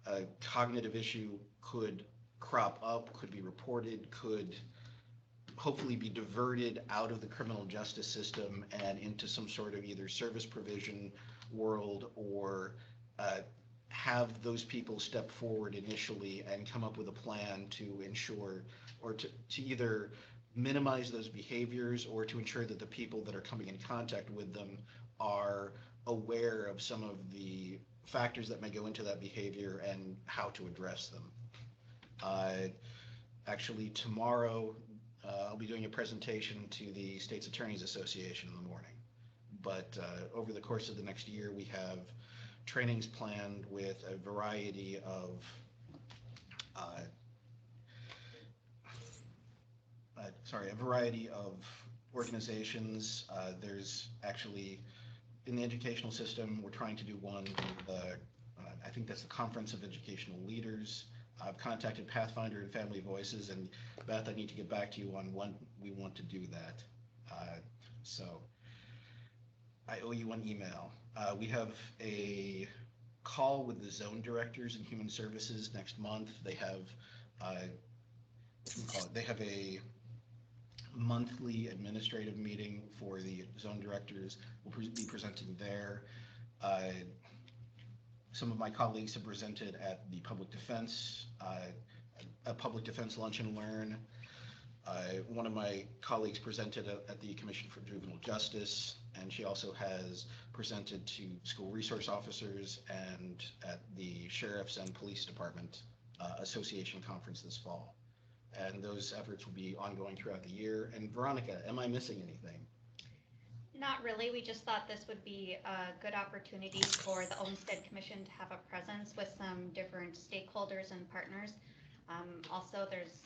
a cognitive issue could crop up, could be reported, could hopefully be diverted out of the criminal justice system and into some sort of either service provision world, or have those people step forward initially and come up with a plan to ensure or to either minimize those behaviors or to ensure that the people that are coming in contact with them are aware of some of the factors that may go into that behavior and how to address them. Actually, tomorrow, I'll be doing a presentation to the State's Attorneys Association in the morning. But over the course of the next year, we have trainings planned with a variety of organizations. There's actually, in the educational system, we're trying to do one with I think that's the Conference of Educational Leaders. I've contacted Pathfinder and Family Voices, and Beth, I need to get back to you on when we want to do that. So I owe you an email. We have a call with the zone directors in human services next month. They have they have a monthly administrative meeting for the zone directors will be presenting there. Some of my colleagues have presented at the public defense, a public defense lunch and learn. One of my colleagues presented at the Commission for Juvenile Justice, and she also has presented to school resource officers and at the Sheriff's and Police Department Association conference this fall. And those efforts will be ongoing throughout the year. And Veronica, am I missing anything? Not really. We just thought this would be a good opportunity for the Olmstead Commission to have a presence with some different stakeholders and partners. Also, there's,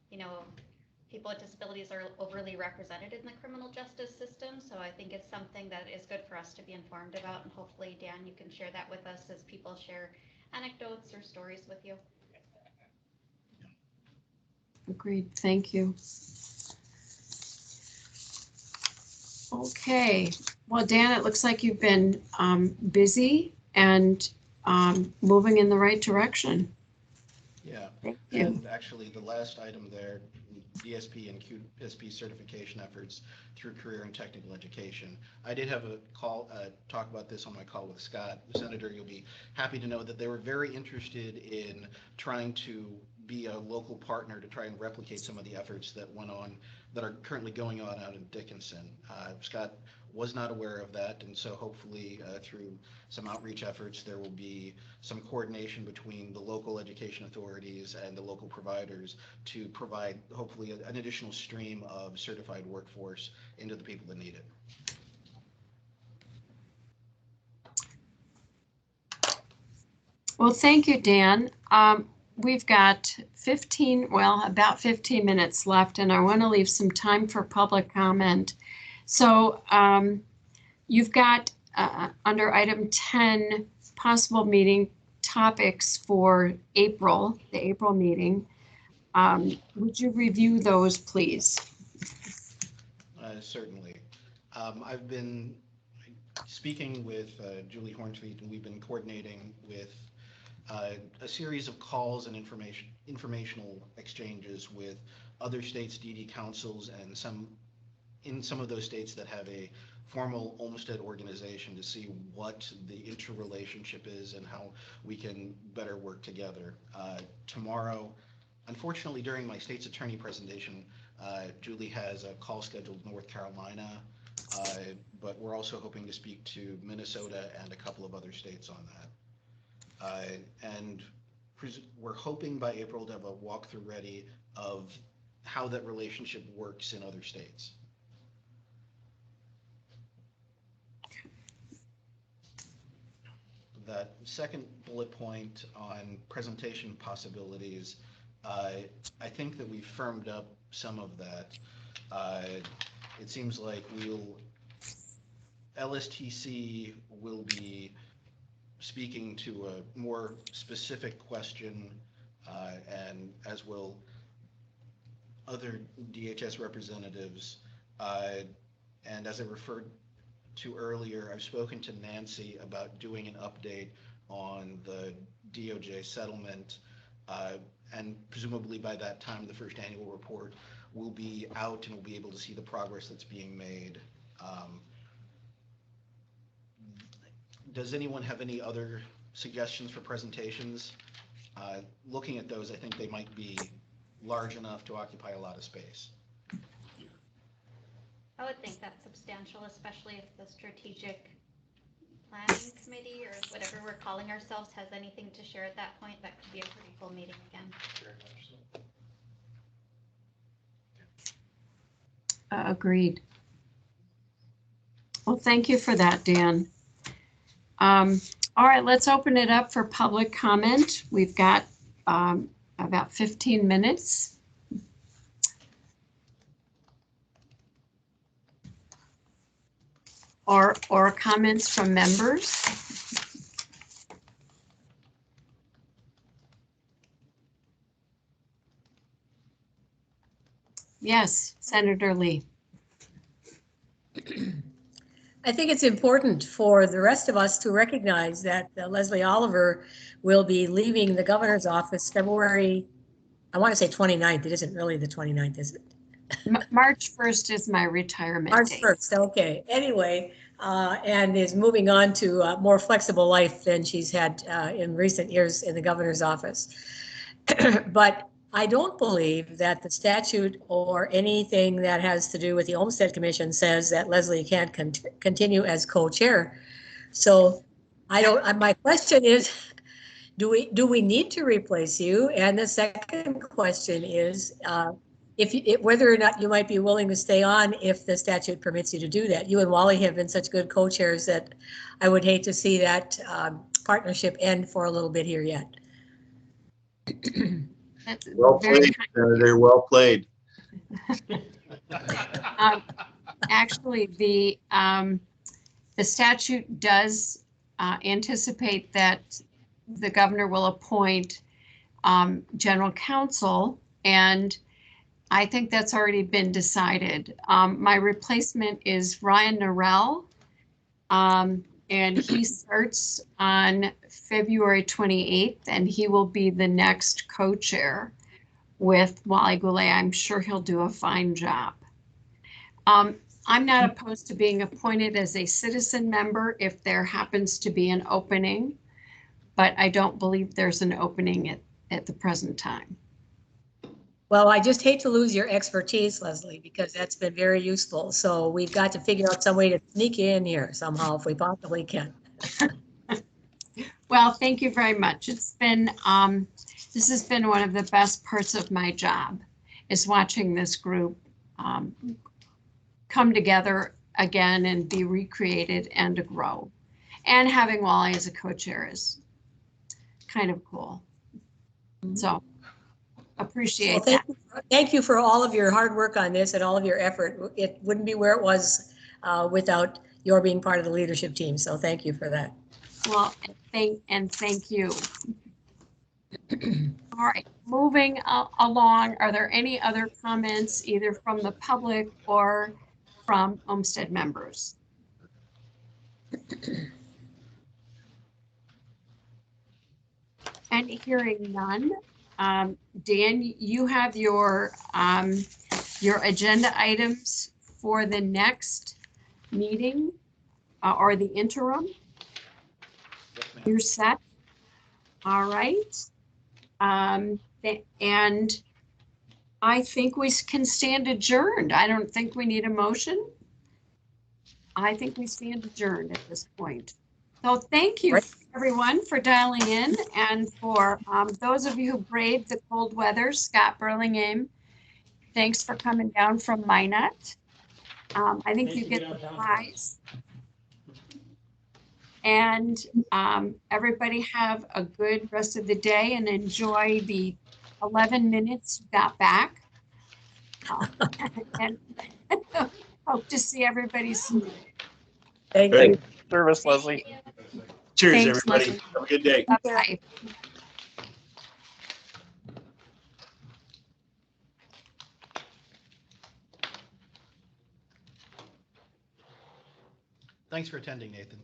you know, people with disabilities are overly represented in the criminal justice system. So I think it's something that is good for us to be informed about. And hopefully, Dan, you can share that with us as people share anecdotes or stories with you. Agreed. Thank you. Okay. Well, Dan, it looks like you've been busy and moving in the right direction. Yeah. Thank you. And actually, the last item there, DSP and QSP certification efforts through career and technical education. I did have a call, talk about this on my call with Scott. Senator, you'll be happy to know that they were very interested in trying to be a local partner to try and replicate some of the efforts that went on, that are currently going on out in Dickinson. Scott was not aware of that, and so hopefully through some outreach efforts, there will be some coordination between the local education authorities and the local providers to provide hopefully an additional stream of certified workforce into the people that need it. Well, thank you, Dan. We've got about 15 minutes left, and I want to leave some time for public comment. So you've got under item 10, possible meeting topics for April, the April meeting. Would you review those, please? Certainly. I've been speaking with Julie Hornsfeet, and we've been coordinating with a series of calls and informational exchanges with other states' DD councils and some of those states that have a formal Olmstead organization to see what the interrelationship is and how we can better work together. Tomorrow, unfortunately, during my state's attorney presentation, Julie has a call scheduled with North Carolina, but we're also hoping to speak to Minnesota and a couple of other states on that. And we're hoping by April to have a walkthrough ready of how that relationship works in other states. That second bullet point on presentation possibilities, I think that we've firmed up some of that. It seems like LSTC will be speaking to a more specific question, and as will other DHS representatives. And as I referred to earlier, I've spoken to Nancy about doing an update on the DOJ settlement, and presumably by that time, the first annual report will be out and we'll be able to see the progress that's being made. Does anyone have any other suggestions for presentations? Looking at those, I think they might be large enough to occupy a lot of space. I would think that's substantial, especially if the strategic planning committee or whatever we're calling ourselves has anything to share at that point. That could be a pretty full meeting again. Agreed. Well, thank you for that, Dan. All right, let's open it up for public comment. We've got about 15 minutes. Or comments from members. Yes, Senator Lee. I think it's important for the rest of us to recognize that Leslie Oliver will be leaving the governor's office February, I want to say 29th. It isn't really the 29th, is it? March 1st is my retirement March date. 1st, okay. Anyway, and is moving on to a more flexible life than she's had in recent years in the governor's office. But I don't believe that the statute or anything that has to do with the Olmstead Commission says that Leslie can't continue as co-chair. So I don't, my question is, do we need to replace you? And the second question is, whether or not you might be willing to stay on if the statute permits you to do that. You and Wally have been such good co-chairs that I would hate to see that partnership end for a little bit here yet. That's Well very played, kind. Senator, well played. Actually, the statute does anticipate that the governor will appoint general counsel, and I think that's already been decided. My replacement is Ryan Norrell, and he starts on February 28th, and he will be the next co-chair with Wally Goulet. I'm sure he'll do a fine job. I'm not opposed to being appointed as a citizen member if there happens to be an opening, but I don't believe there's an opening at the present time. Well, I just hate to lose your expertise, Leslie, because that's been very useful. So we've got to figure out some way to sneak you in here somehow if we possibly can. Well, thank you very much. It's been, this has been one of the best parts of my job, is watching this group come together again and be recreated and to grow. And having Wally as a co-chair is kind of cool. So appreciate that. Thank you for all of your hard work on this and all of your effort. It wouldn't be where it was without your being part of the leadership team. So thank you for that. Well, thank you. All right, moving along, are there any other comments either from the public or from Olmstead members? And hearing none, Dan, you have your agenda items for the next meeting or the interim. You're set. All right. And I think we can stand adjourned. I don't think we need a motion. I think we stand adjourned at this point. So thank you, everyone, for dialing in, and for those of you who braved the cold weather. Scott Burlingame, thanks for coming down from Minot. I think you get the prize. And everybody have a good rest of the day and enjoy the 11 minutes you got back. And hope to see everybody soon. Thank you. Service, Leslie. Cheers, Thanks, everybody. Leslie. Have a good day. Bye. Thanks for attending, Nathan.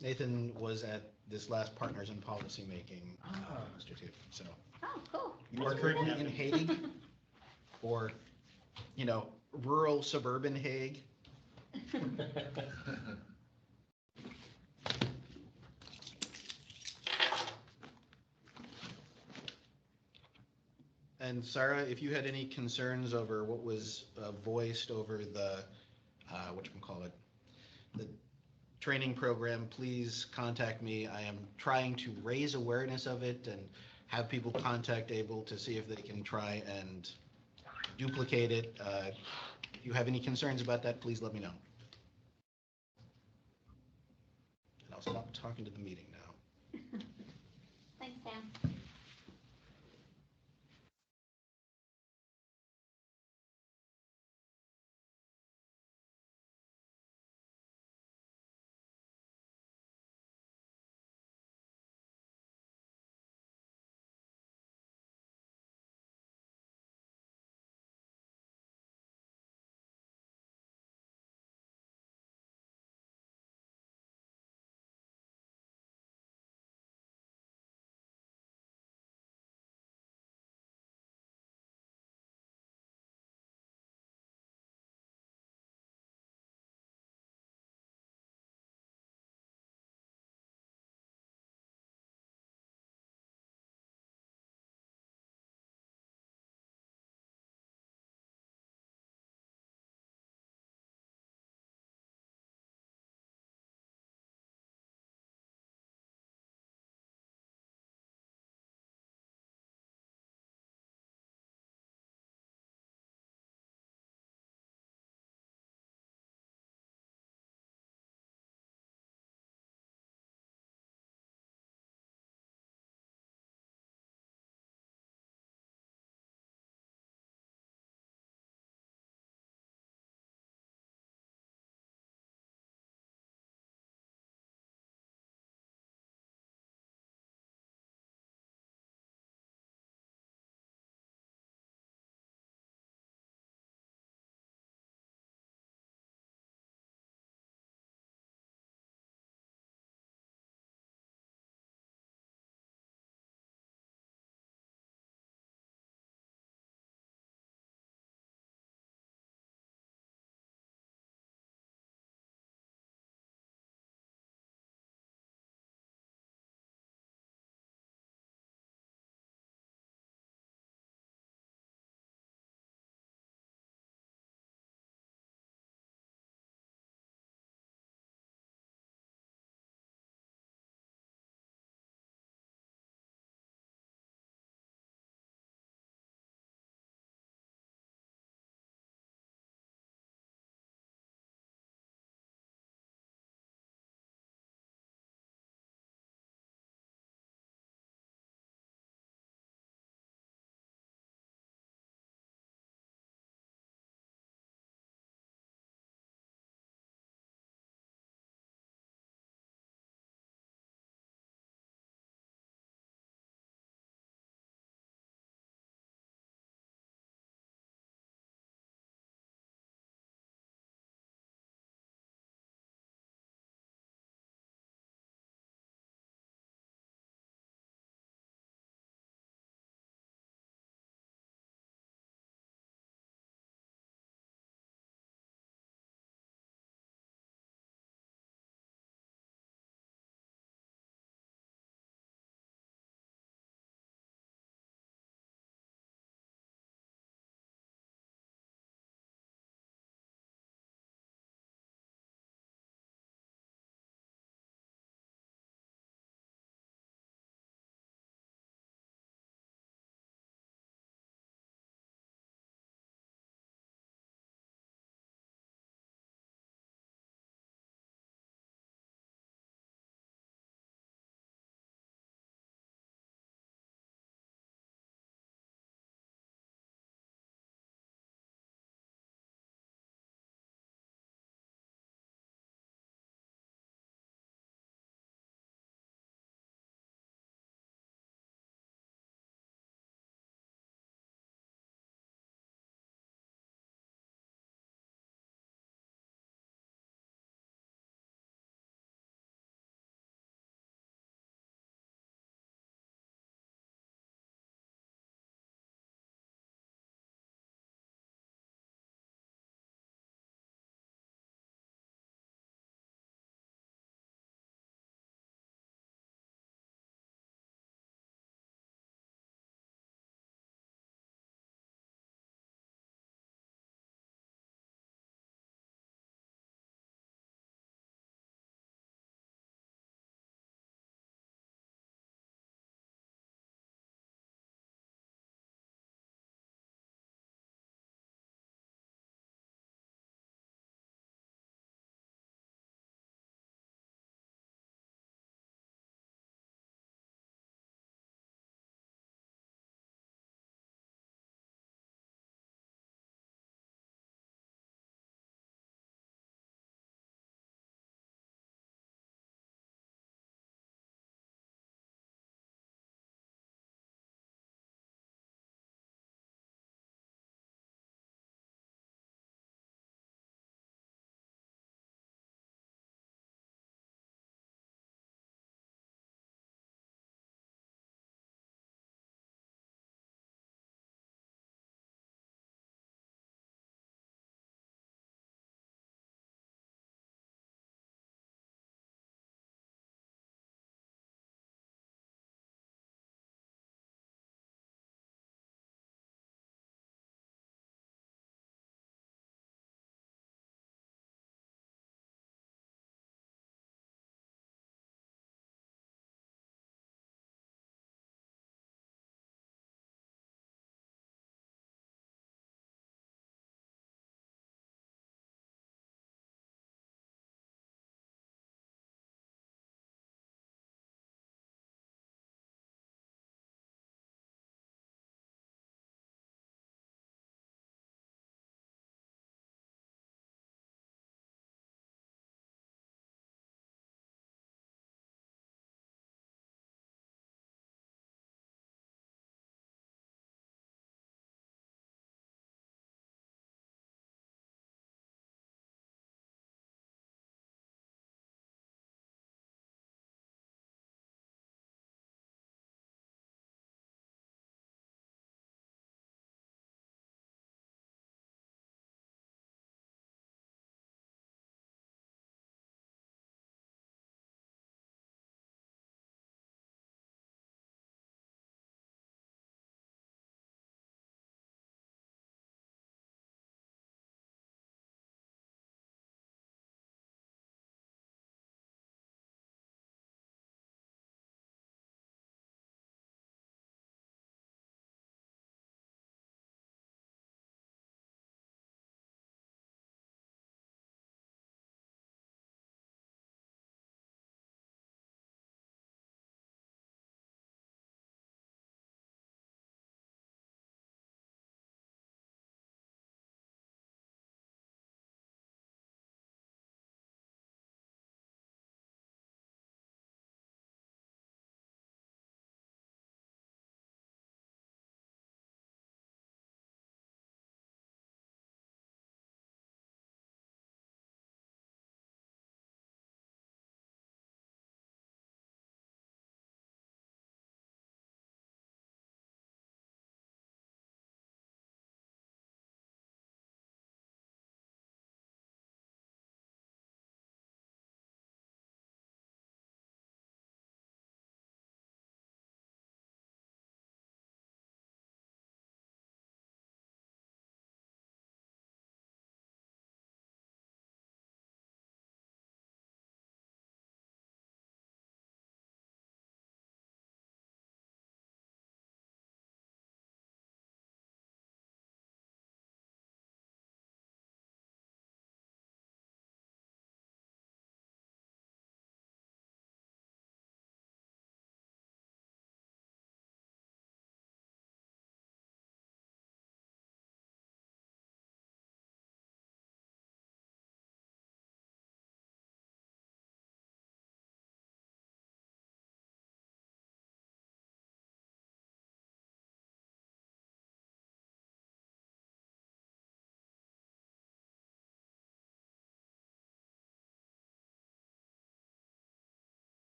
Nathan was at this last Partners in Policy Making Institute, so. Oh, cool. You are currently in Hague, or, you know, rural suburban Hague. And Sarah, if you had any concerns over what was voiced over the, whatchamacallit, the training program, please contact me. I am trying to raise awareness of it and have people contact Able to see if they can try and duplicate it. If you have any concerns about that, please let me know. And I'll stop talking to the meeting now. Thanks, Sam.